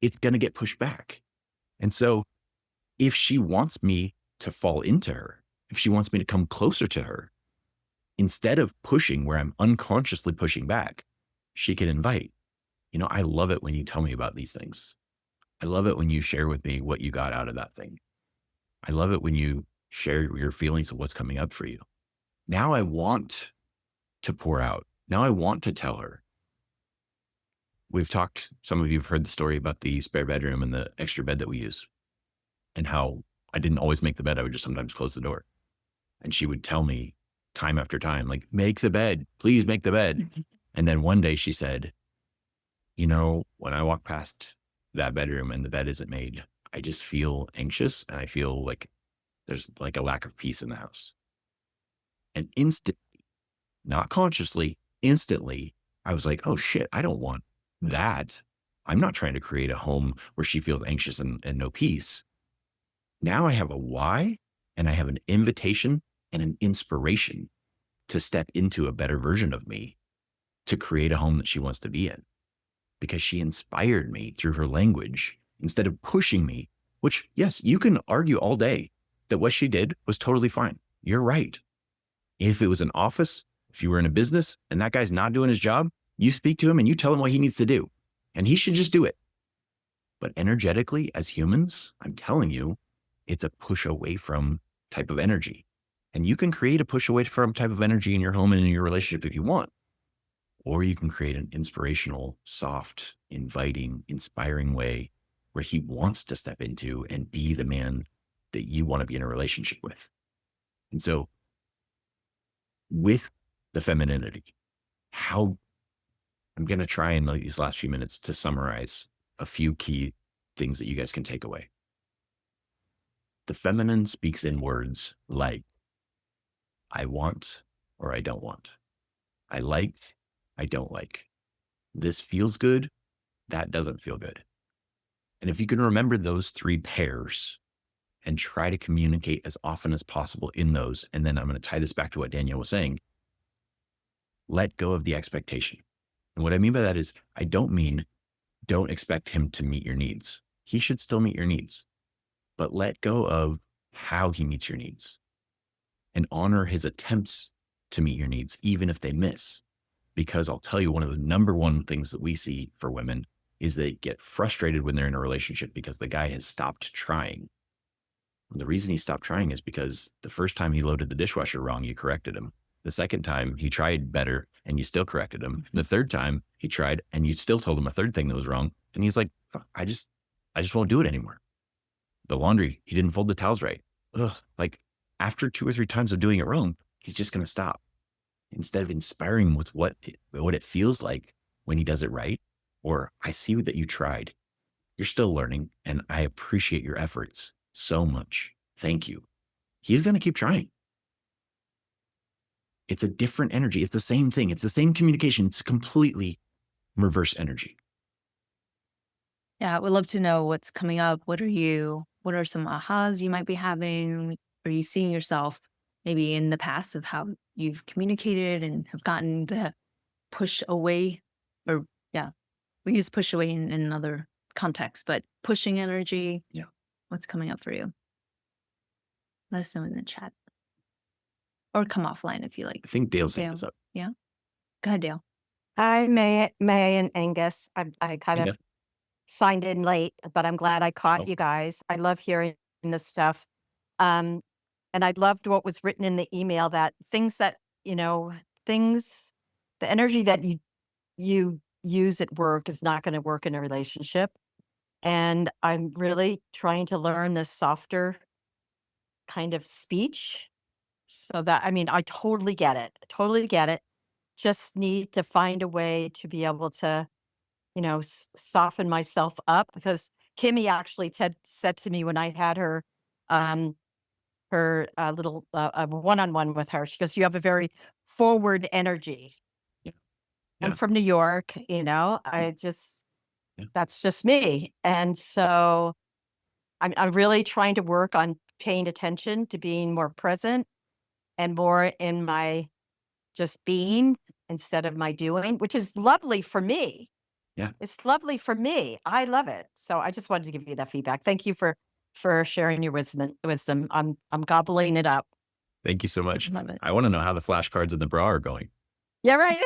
it's going to get pushed back. And so if she wants me to fall into her, if she wants me to come closer to her, instead of pushing where I'm unconsciously pushing back, she can invite. I love it when you tell me about these things. I love it when you share with me what you got out of that thing. I love it when you share your feelings of what's coming up for you. Now I want to pour out. Now I want to tell her. We've talked, some of you have heard the story about the spare bedroom and the extra bed that we use and how I didn't always make the bed. I would just sometimes close the door. And she would tell me time after time, like, make the bed, please make the bed. And then one day she said, when I walk past that bedroom and the bed isn't made, I just feel anxious and I feel like there's like a lack of peace in the house. And instantly, not consciously, instantly, I was like, oh shit, I don't want that. I'm not trying to create a home where she feels anxious and no peace. Now I have a why and I have an invitation and an inspiration to step into a better version of me to create a home that she wants to be in, because she inspired me through her language instead of pushing me, which, yes, you can argue all day that what she did was totally fine. You're right. If it was an office, if you were in a business and that guy's not doing his job, you speak to him and you tell him what he needs to do, and he should just do it. But energetically, as humans, I'm telling you, it's a push away from type of energy. And you can create a push away from type of energy in your home and in your relationship if you want. Or you can create an inspirational, soft, inviting, inspiring way where he wants to step into and be the man that you want to be in a relationship with. And so with the femininity, how I'm going to try in these last few minutes to summarize a few key things that you guys can take away. The feminine speaks in words like, I want or I don't want. I like, I don't like. This feels good, that doesn't feel good. And if you can remember those three pairs and try to communicate as often as possible in those, and then I'm going to tie this back to what Danielle was saying, let go of the expectation. And what I mean by that is, I don't mean don't expect him to meet your needs. He should still meet your needs. but let go of how he meets your needs and honor his attempts to meet your needs, even if they miss. Because I'll tell you, one of the number one things that we see for women is they get frustrated when they're in a relationship because the guy has stopped trying. And the reason he stopped trying is because the first time he loaded the dishwasher wrong, you corrected him. The second time he tried better and you still corrected him. The third time he tried and you still told him a third thing that was wrong. And he's like, "Fuck, I just won't do it anymore." The laundry, he didn't fold the towels right. Ugh. Like after 2 or 3 times of doing it wrong, he's just going to stop. Instead of inspiring him with what it feels like when he does it right, or I see that you tried. You're still learning, and I appreciate your efforts so much. Thank you. He's going to keep trying. It's a different energy. It's the same thing. It's the same communication. It's completely reverse energy. Yeah, I would love to know what's coming up. What are some ahas you might be having? Are you seeing yourself maybe in the past of how you've communicated and have gotten the push away? Or yeah, we use push away in another context, but pushing energy. Yeah. What's coming up for you? Let us know in the chat. Or come offline if you like. I think Dale's hand Dale. is up. Yeah. Go ahead, Dale. Hi, May and Angus. I kind Yeah. of signed in late, but I'm glad I caught Oh. you guys. I love hearing this stuff. And I loved what was written in the email that things that, things, the energy that you use at work is not going to work in a relationship. And I'm really trying to learn this softer kind of speech. So that, I mean, I totally get it. Totally get it. Just need to find a way to be able to, soften myself up because Kimmy actually said to me when I had um, her little one-on-one with her, she goes, "You have a very forward energy." Yeah. I'm Yeah. from New York, Yeah. that's just me. And so I'm really trying to work on paying attention to being more present and more in my just being instead of my doing, which is lovely for me. Yeah. It's lovely for me. I love it. So I just wanted to give you that feedback. Thank you for sharing your wisdom. I'm gobbling it up. Thank you so much. Love it. I want to know how the flashcards in the bra are going. Yeah, right.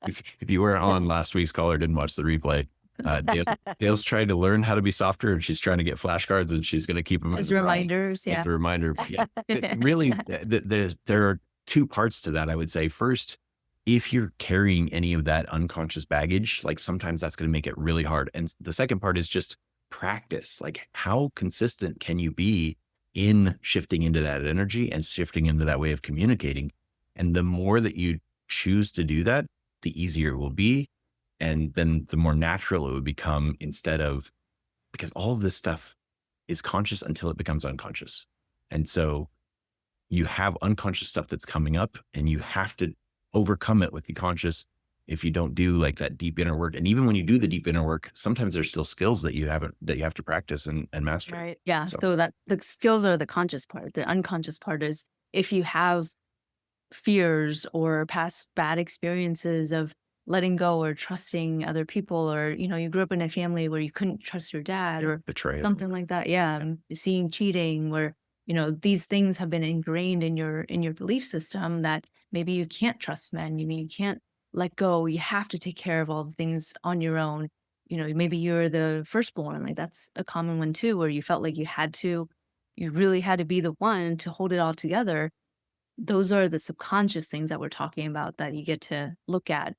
If you were on last week's call or didn't watch the replay, Dale's trying to learn how to be softer, and she's trying to get flashcards, and she's going to keep them As reminders. as Yeah. a reminder. Yeah, really, there are 2 parts to that. I would say first, if you're carrying any of that unconscious baggage, like sometimes that's going to make it really hard. And the second part is just practice. Like how consistent can you be in shifting into that energy and shifting into that way of communicating? And the more that you choose to do that, the easier it will be. And then the more natural it would become because all of this stuff is conscious until it becomes unconscious. And so you have unconscious stuff that's coming up and you have to overcome it with the conscious if you don't do like that deep inner work. And even when you do the deep inner work, sometimes there's still skills that you have to practice and master. Right. Yeah. So that the skills are the conscious part. The unconscious part is if you have fears or past bad experiences of letting go or trusting other people, or, you grew up in a family where you couldn't trust your dad or Betrayal. something like that. Yeah. Seeing cheating where, these things have been ingrained in your belief system that maybe you can't trust men, you can't let go. You have to take care of all the things on your own. Maybe you're the firstborn. Like that's a common one too, where you felt like you really had to be the one to hold it all together. Those are the subconscious things that we're talking about that you get to look at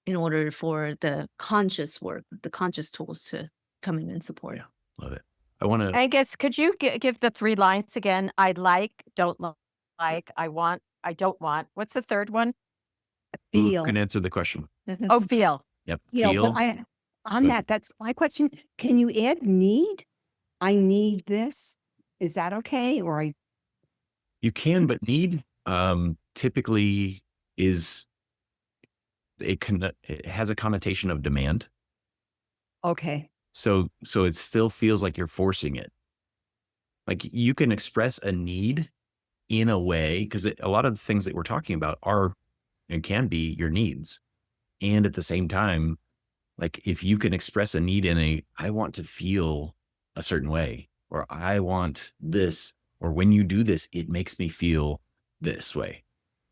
in order for the conscious work, the conscious tools to come in and support. Yeah. Love it. I want to. Angus, could you give the 3 lines again? I like, don't like, I want, I don't want. What's the third one? Who Feel. can answer the question? Oh, feel. Yep. Yeah, Feel. but that's my question. Can you add need? I need this. Is that okay? Or You can, but need typically is it has a connotation of demand. okay. So it still feels like you're forcing it. Like you can express a need in a way, because a lot of the things that we're talking about are and can be your needs. And at the same time, like if you can express a need in I want to feel a certain way, or I want this, or when you do this, it makes me feel this way.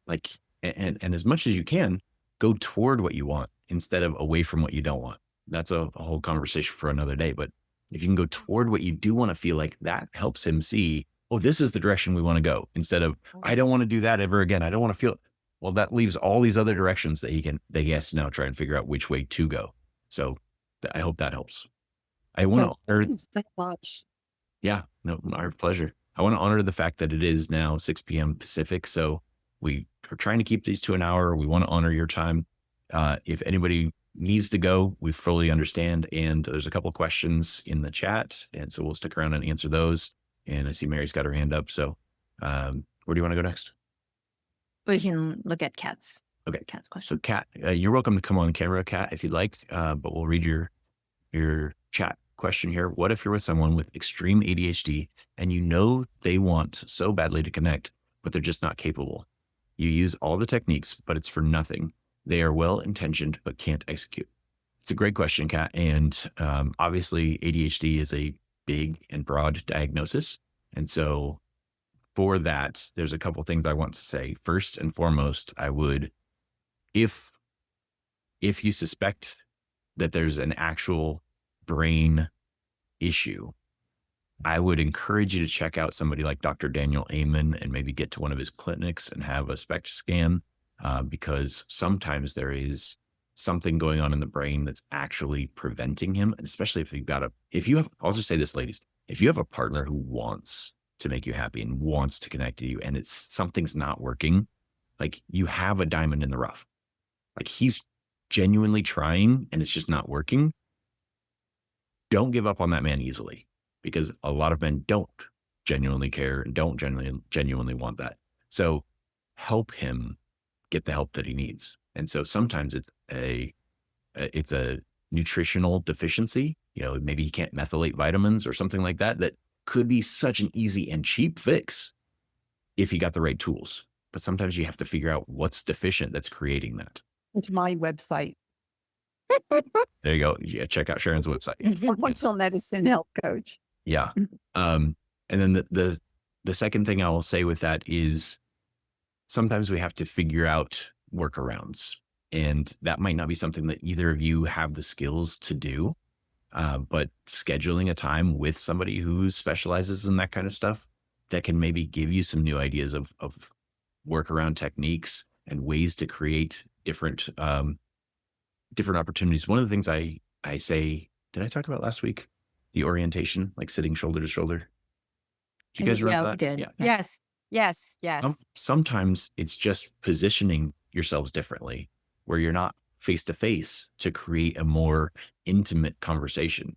Like, and as much as you can, go toward what you want instead of away from what you don't want. That's a whole conversation for another day. But if you can go toward what you do want to feel, like that helps him see, oh, this is the direction we want to go, instead of, I don't want to do that ever again. I don't want to feel it. Well, that leaves all these other directions that he has to now try and figure out which way to go. So I hope that helps. I want to honor, Thank you so much. yeah, no, our pleasure. I want to honor the fact that it is now 6 p.m. Pacific. So we are trying to keep these to an hour. We want to honor your time. If anybody needs to go, we fully understand. And there's a couple of questions in the chat. And so we'll stick around and answer those. And I see Mary's got her hand up. So where do you want to go next? We can look at Kat's Okay. Kat's question. So Kat, you're welcome to come on camera, Kat, if you'd like. But we'll read your chat question here. What if you're with someone with extreme ADHD and you know they want so badly to connect, but they're just not capable? You use all the techniques, but it's for nothing. They are well intentioned, but can't execute. It's a great question, Kat. And obviously, ADHD is a big and broad diagnosis. And so for that, there's a couple things I want to say. First and foremost, I would, if you suspect that there's an actual brain issue, I would encourage you to check out somebody like Dr. Daniel Amen and maybe get to one of his clinics and have a SPECT scan, because sometimes there is something going on in the brain that's actually preventing him. And especially if you have, I'll just say this, ladies, if you have a partner who wants to make you happy and wants to connect to you and something's not working, like you have a diamond in the rough. Like he's genuinely trying and it's just not working. Don't give up on that man easily, because a lot of men don't genuinely care and don't genuinely want that. So help him get the help that he needs. And so sometimes it's a nutritional deficiency. Maybe he can't methylate vitamins or something like that. That could be such an easy and cheap fix if you got the right tools. But sometimes you have to figure out what's deficient that's creating that. It's my website. There you go. Yeah, check out Sharon's website. Functional medicine health coach. Yeah. And then the second thing I will say with that is sometimes we have to figure out workarounds, and that might not be something that either of you have the skills to do. But scheduling a time with somebody who specializes in that kind of stuff that can maybe give you some new ideas of workaround techniques and ways to create different opportunities. One of the things I say, did I talk about last week? The orientation, like sitting shoulder to shoulder. Did you guys remember that? We did. Yeah. Yes. Sometimes it's just positioning yourselves differently, where you're not face to face, to create a more intimate conversation.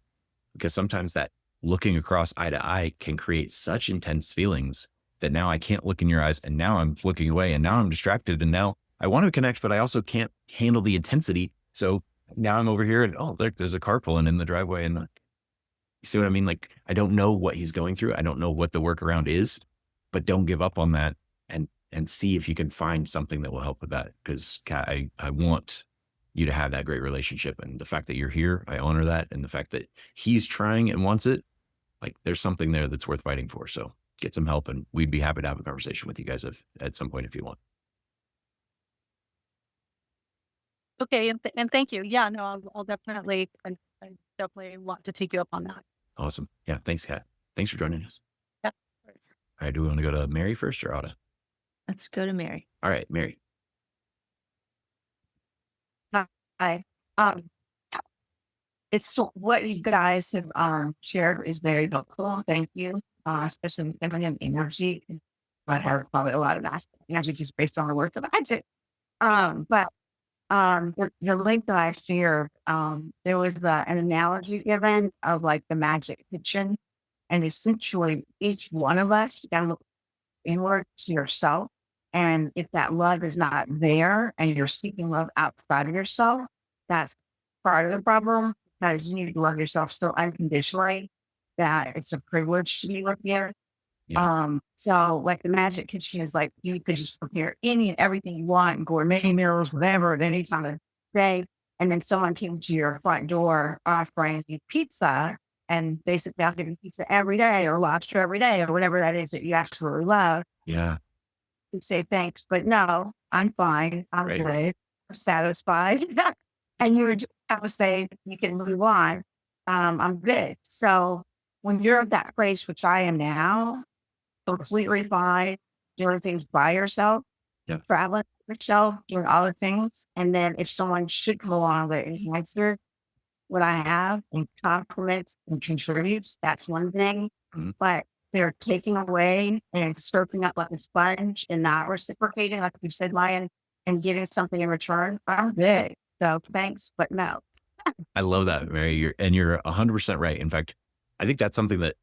Because sometimes that looking across eye to eye can create such intense feelings that now I can't look in your eyes, and now I'm looking away, and now I'm distracted, and now I want to connect, but I also can't handle the intensity. So now I'm over here and, oh, look, there's a car pulling in the driveway. And you see what I mean? Like, I don't know what he's going through. I don't know what the workaround is, but don't give up on that, and see if you can find something that will help with that. Because I want you to have that great relationship. And the fact that you're here, I honor that. And the fact that he's trying and wants it, like there's something there that's worth fighting for. So get some help, and we'd be happy to have a conversation with you guys at some point if you want. Okay, and thank you. Yeah, no, I'll definitely, I definitely want to take you up on that. Awesome. Yeah. Thanks, Kat. Thanks for joining us. Yeah. All right. Do we want to go to Mary first or Autumn? Let's go to Mary. All right, Mary. Hi. It's what you guys have shared is very helpful. Thank you. Especially feminine energy. I have probably a lot of that energy just based on the work that I do. But the link that I shared, there was an analogy given of like the magic kitchen, and essentially each one of us, you gotta look inward to yourself. And if that love is not there and you're seeking love outside of yourself, that's part of the problem, because you need to love yourself so unconditionally that it's a privilege to be with you. Yeah. So like the magic kitchen is like you could just prepare any and everything you want, gourmet meals, whatever, at any time of day. And then someone came to your front door offering you pizza, and basically I'll give you pizza every day or lobster every day or whatever that is that you absolutely love Yeah. and say thanks. But no, I'm fine. I'm Right. good. I'm satisfied. And you would just have to say, you can move on. I'm good. So when you're at that place, which I am now, completely fine, doing things by yourself, Yeah. traveling with yourself, doing all the things. And then if someone should come along that enhances what I have and complements and contributes, that's one thing. Mhm. But they're taking away and surfing up like a sponge and not reciprocating, like you said, Mayan, and giving something in return. I'm good. So thanks, but no. I love that, Mary. You're 100% right. In fact, I think that's something that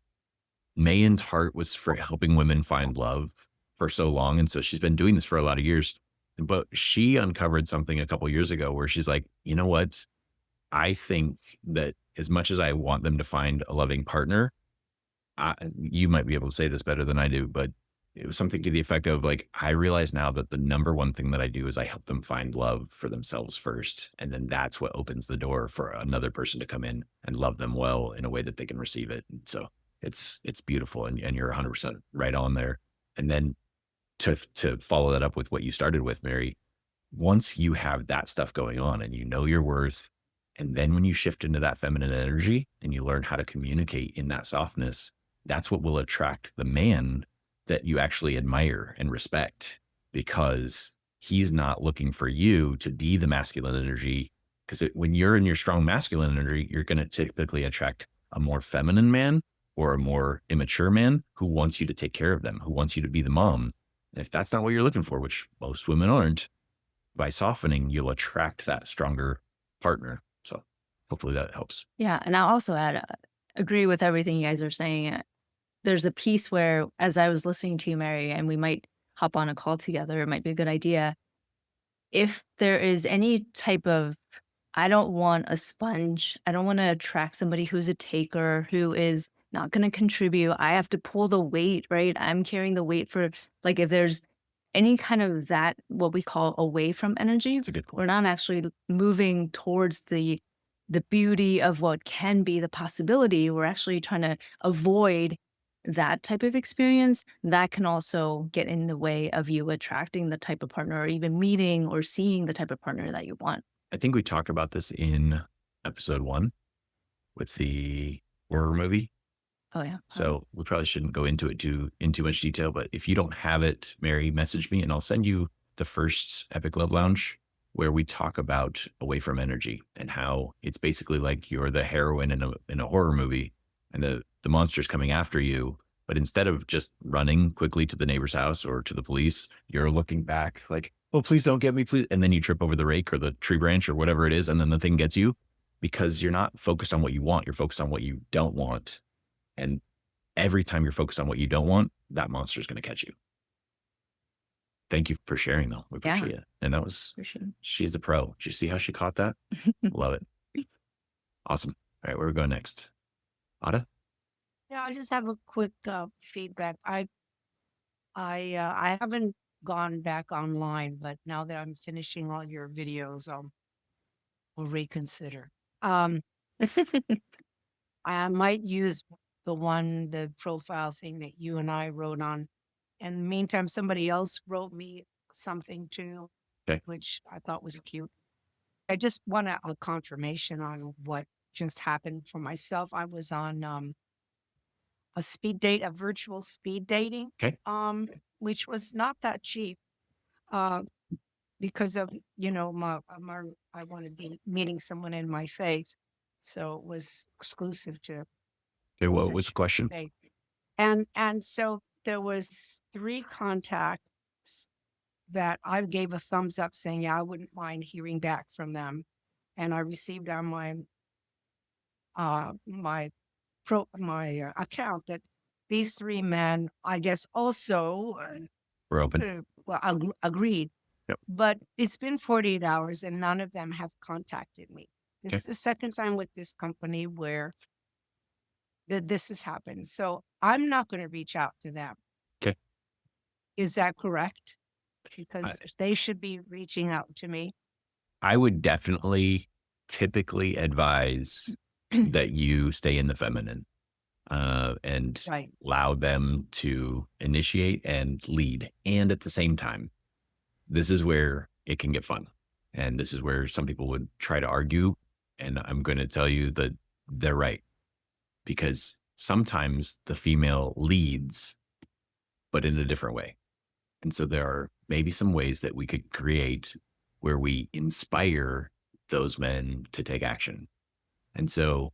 Mayan's heart was for helping women find love for so long. And so she's been doing this for a lot of years. But she uncovered something a couple years ago where she's like, you know what? I think that as much as I want them to find a loving partner, you might be able to say this better than I do, but it was something to the effect of like, I realize now that the number one thing that I do is I help them find love for themselves first. And then that's what opens the door for another person to come in and love them well in a way that they can receive it. And so it's beautiful. And you're 100% right on there. And then to follow that up with what you started with, Mary, once you have that stuff going on and you know your worth, and then when you shift into that feminine energy and you learn how to communicate in that softness, that's what will attract the man that you actually admire and respect, because he's not looking for you to be the masculine energy. Because when you're in your strong masculine energy, you're going to typically attract a more feminine man or a more immature man who wants you to take care of them, who wants you to be the mom. And if that's not what you're looking for, which most women aren't, by softening, you'll attract that stronger partner. So hopefully that helps. Yeah. And I'll also add, agree with everything you guys are saying. There's a piece where, as I was listening to you, Mary, and we might hop on a call together, it might be a good idea. If there is any type of, I don't want a sponge, I don't want to attract somebody who's a taker, who is not going to contribute. I have to pull the weight, right? I'm carrying the weight for, like, if there's any kind of that, what we call away from energy, That's a good we're point. not actually moving towards the beauty of what can be the possibility. We're actually trying to avoid that type of experience. That can also get in the way of you attracting the type of partner or even meeting or seeing the type of partner that you want. I think we talked about this in episode 1 with the horror movie. Oh yeah. So we probably shouldn't go into it in too much detail, but if you don't have it, Mary, message me and I'll send you the first Epic Love Lounge where we talk about away from energy and how it's basically like you're the heroine in a horror movie and the monster's coming after you. But instead of just running quickly to the neighbor's house or to the police, you're looking back like, oh, please don't get me, please. And then you trip over the rake or the tree branch or whatever it is. And then the thing gets you because you're not focused on what you want. You're focused on what you don't want. And every time you're focused on what you don't want, that monster is going to catch you. Thank you for sharing, though. We appreciate it. And that was, she's a pro. Did you see how she caught that? Love it. Awesome. All right, where are we going next? Ada? Yeah, I just have a quick feedback. I haven't gone back online, but now that I'm finishing all your videos, will reconsider. I might use the profile thing that you and I wrote on. In the meantime, somebody else wrote me something too, Okay. which I thought was cute. I just want a confirmation on what just happened for myself. I was on a virtual speed dating, Okay. which was not that cheap, because of, I wanted to be meeting someone in my faith. So it was exclusive to Okay, what those was that the question? faith. And so there was 3 contacts that I gave a thumbs up saying, yeah, I wouldn't mind hearing back from them. And I received on my account that these 3 men, I guess, also We're open. agreed. Yep. But it's been 48 hours and none of them have contacted me. This Okay. is the second time with this company where this has happened. So I'm not going to reach out to them. Okay. Is that correct? Because they should be reaching out to me. I would definitely typically advise that you stay in the feminine and Right. allow them to initiate and lead. And at the same time, this is where it can get fun. And this is where some people would try to argue. And I'm going to tell you that they're right, because sometimes the female leads, but in a different way. And so there are maybe some ways that we could create where we inspire those men to take action. And so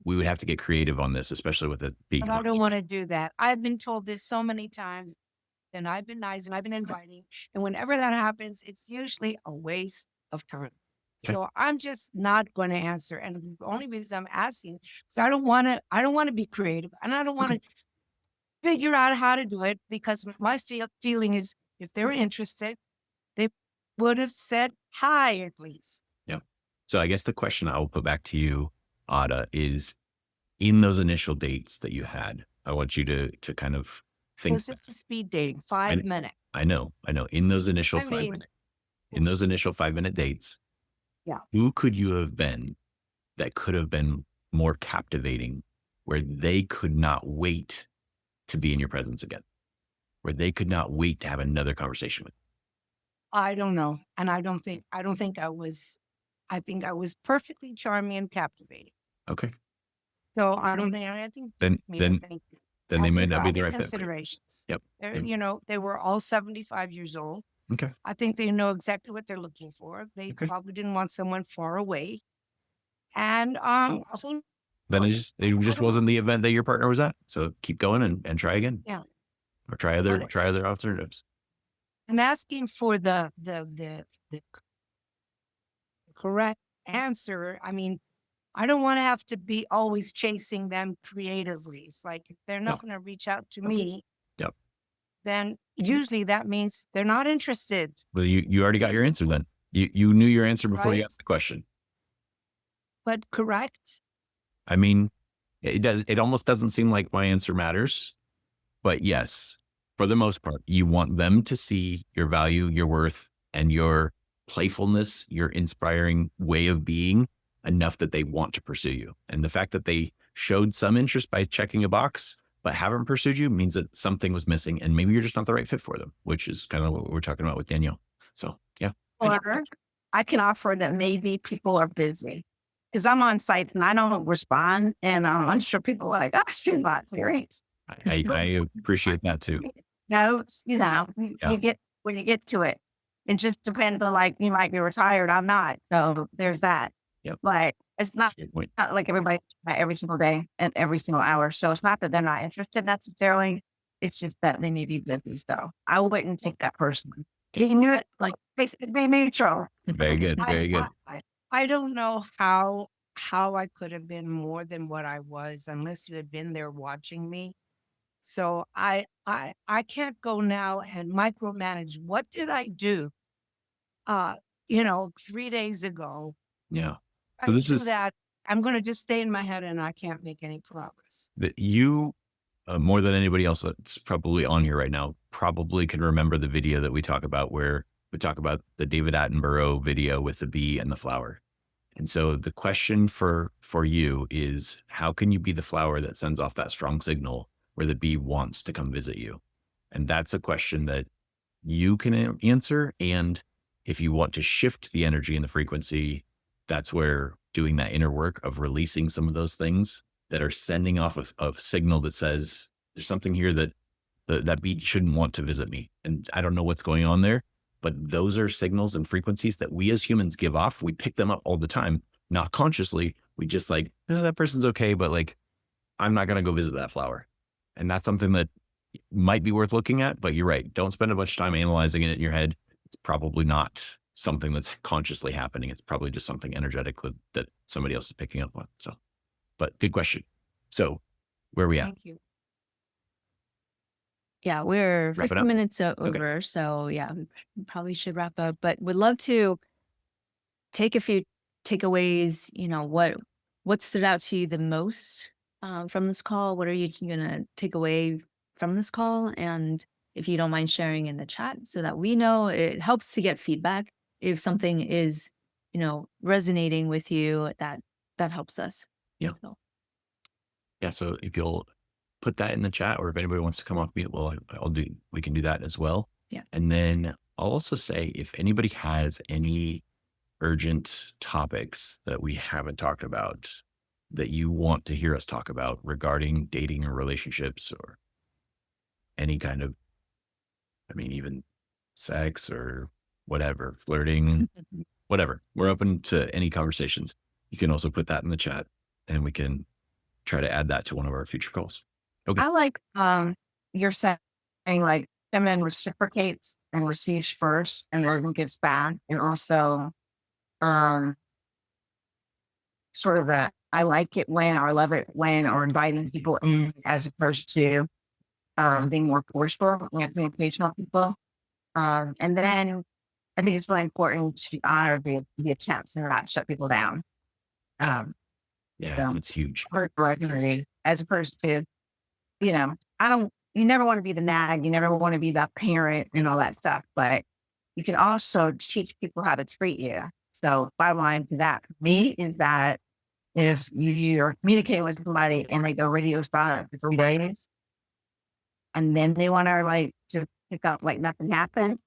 we would have to get creative on this, especially with it being. But I don't want to do that. I've been told this so many times, and I've been nice and I've been inviting. And whenever that happens, it's usually a waste of time. Okay. So I'm just not going to answer. And the only reason I'm asking is I don't want to be creative, and I don't want to figure out how to do it, because my feeling is if they were interested, they would have said hi at least. Yeah. So I guess the question I will put back to you, Ada, is in those initial dates that you had, I want you to kind of think. Was it's a speed dating, 5 minutes. I know. In those initial I mean, in those initial 5-minute dates, Yeah. who could you have been that could have been more captivating, where they could not wait to be in your presence again, where they could not wait to have another conversation with I don't know. And I think I was, I think I was perfectly charming and captivating. you? Okay. So I don't think anything. Then me then to think then they I might think not all be the the right fit for you. considerations. Yep. They're, Yeah. they were all 75 years old. Okay. I think they know exactly what they're looking for. They Okay. probably didn't want someone far away. And who Then knows? it just don't- wasn't the event that your partner was at. So keep going and try again. Yeah. Or try But- other alternatives. I'm asking for the correct answer. I mean, I don't want to have to be always chasing them creatively. It's like if they're not going to reach out to me, Yep. then usually that means they're not interested. Well, you already got your answer then. You knew your answer before you Right. asked the question. But correct? I mean, it almost doesn't seem like my answer matters, but yes, for the most part, you want them to see your value, your worth, and your playfulness, your inspiring way of being enough that they want to pursue you. And the fact that they showed some interest by checking a box, but haven't pursued you, means that something was missing, and maybe you're just not the right fit for them, which is kind of what we're talking about with Danielle. So yeah. Or I can offer that maybe people are busy because I'm on site and I don't respond. And I'm sure people are like, oh, she's not serious. I appreciate that too. No, Yeah. you get, when you get to it, it just depends on, like, you might be retired. I'm not. So there's that. Yep. But it's not, Good point. not like everybody every single day and every single hour. So it's not that they're not interested necessarily. It's just that they may be busy. So I will wait and take that personally. He knew it, like, basically be neutral. Very good. Very good. I don't know how I could have been more than what I was unless you had been there watching me. So I can't go now and micromanage. What did I do? 3 days ago. Yeah. I So this do is that. I'm going to just stay in my head and I can't make any progress. that you, more than anybody else that's probably on here right now, probably can remember the video that we talk about, where we talk about the David Attenborough video with the bee and the flower. And so the question for you is, how can you be the flower that sends off that strong signal where the bee wants to come visit you? And that's a question that you can answer. And if you want to shift the energy and the frequency, that's where doing that inner work of releasing some of those things that are sending off a signal that says there's something here that that bee shouldn't want to visit me. And I don't know what's going on there, but those are signals and frequencies that we as humans give off. We pick them up all the time, not consciously. We just like, oh, that person's okay, but like, I'm not going to go visit that flower. And that's something that might be worth looking at, but you're right. Don't spend a bunch of time analyzing it in your head. It's probably not something that's consciously happening. It's probably just something energetic that somebody else is picking up on. So, but good question. So where are we at? Thank you. Yeah, we're Wrap it 50 up? minutes over. So yeah, we probably should wrap up, but would love to take a few takeaways. What stood out to you the most from this call? What are you going to take away from this call? And if you don't mind sharing in the chat so that we know, it helps to get feedback. If something is, resonating with you, that helps us. Yeah. So, Yeah. So if you'll put that in the chat, or if anybody wants to come off mute, well, we can do that as well. Yeah. And then I'll also say, if anybody has any urgent topics that we haven't talked about that you want to hear us talk about regarding dating or relationships or any kind of, I mean, even sex or whatever, flirting, whatever, we're open to any conversations. You can also put that in the chat and we can try to add that to one of our future calls. Okay. I like you're saying like feminine reciprocates and receives first and then gives back. And also um sort of that I like it when or I love it when or inviting people in as opposed to being more forceful and communication on people. And then I think it's really important to honor the attempts and not shut people down. Um, Yeah, so it's huge. hard community as opposed to, you never want to be the nag, you never want to be that parent and all that stuff, but you can also teach people how to treat you. So bottom line to that for me is that if you're communicating with somebody and they go radio silent for 3 days and then they want to like just pick up like nothing happened,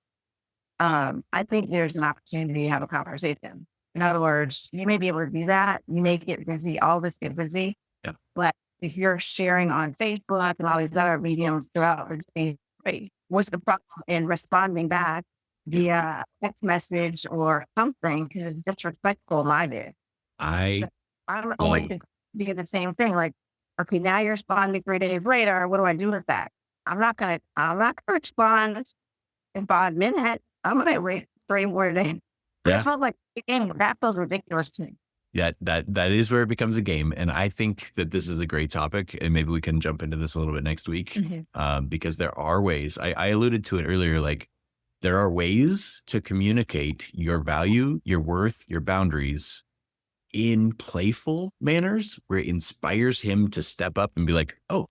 I think there's an opportunity to have a conversation. In other words, you may be able to do that. You may get busy, all of us get busy. Yeah. But if you're sharing on Facebook and all these other mediums throughout the day, right, what's the problem in responding back via text message or something? Because it's disrespectful in my view. I So I'm like, always doing the same thing. Like, okay, now you're responding 3 days later. What do I do with that? I'm not gonna respond in 5 minutes. I'm gonna wait 3 more days. I yeah, felt like again, that feels ridiculous to me. that is where it becomes a game. And I think that this is a great topic, and maybe we can jump into this a little bit next week. Because there are ways, I alluded to it earlier, like there are ways to communicate your value, your worth, your boundaries in playful manners where it inspires him to step up and be like, oh,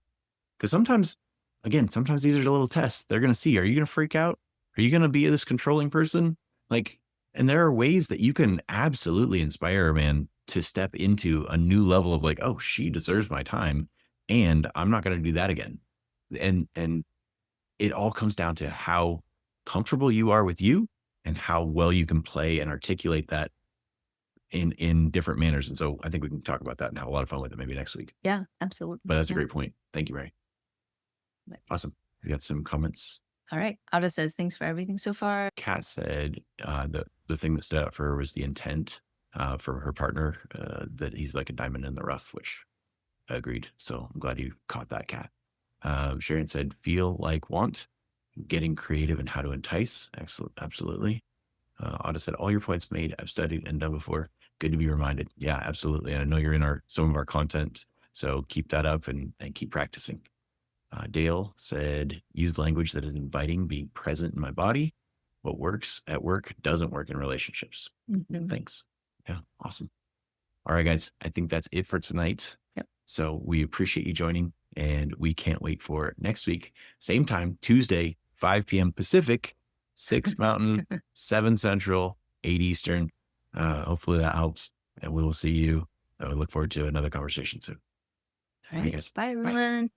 because sometimes these are the little tests. They're going to see, are you going to freak out? Are you going to be this controlling person? Like, and there are ways that you can absolutely inspire a man to step into a new level of like, oh, she deserves my time, and I'm not going to do that again. And it all comes down to how comfortable you are with you and how well you can play and articulate that in different manners. And so I think we can talk about that and have a lot of fun with it maybe next week. yeah, absolutely. But that's a Yeah. great point. Thank you, Ray. Awesome. We got some comments. All right. Ada says, thanks for everything so far. Kat said the thing that stood out for her was the intent for her partner, that he's like a diamond in the rough, which I agreed. So I'm glad you caught that, Kat. Sharon said, feel like want, getting creative in how to entice. Excellent. Absolutely. Ada said, all your points made, I've studied and done before. Good to be reminded. Yeah, absolutely. And I know you're in some of our content, so keep that up and keep practicing. Dale said, use language that is inviting, being present in my body. What works at work doesn't work in relationships. Thanks. Yeah, awesome. All right, guys, I think that's it for tonight. Yep. So we appreciate you joining, and we can't wait for next week. Same time, Tuesday, 5 p.m. Pacific, 6 Mountain, 7 Central, 8 Eastern. Hopefully that helps, and we will see you. I look forward to another conversation soon. All right. guys. Bye, everyone.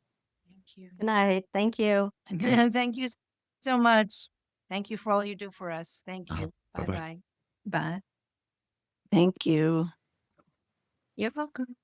Thank you. Good night. Thank you. Thank you so much. Thank you for all you do for us. Thank you. Bye-bye. Bye-bye. Bye. Thank you. You're welcome.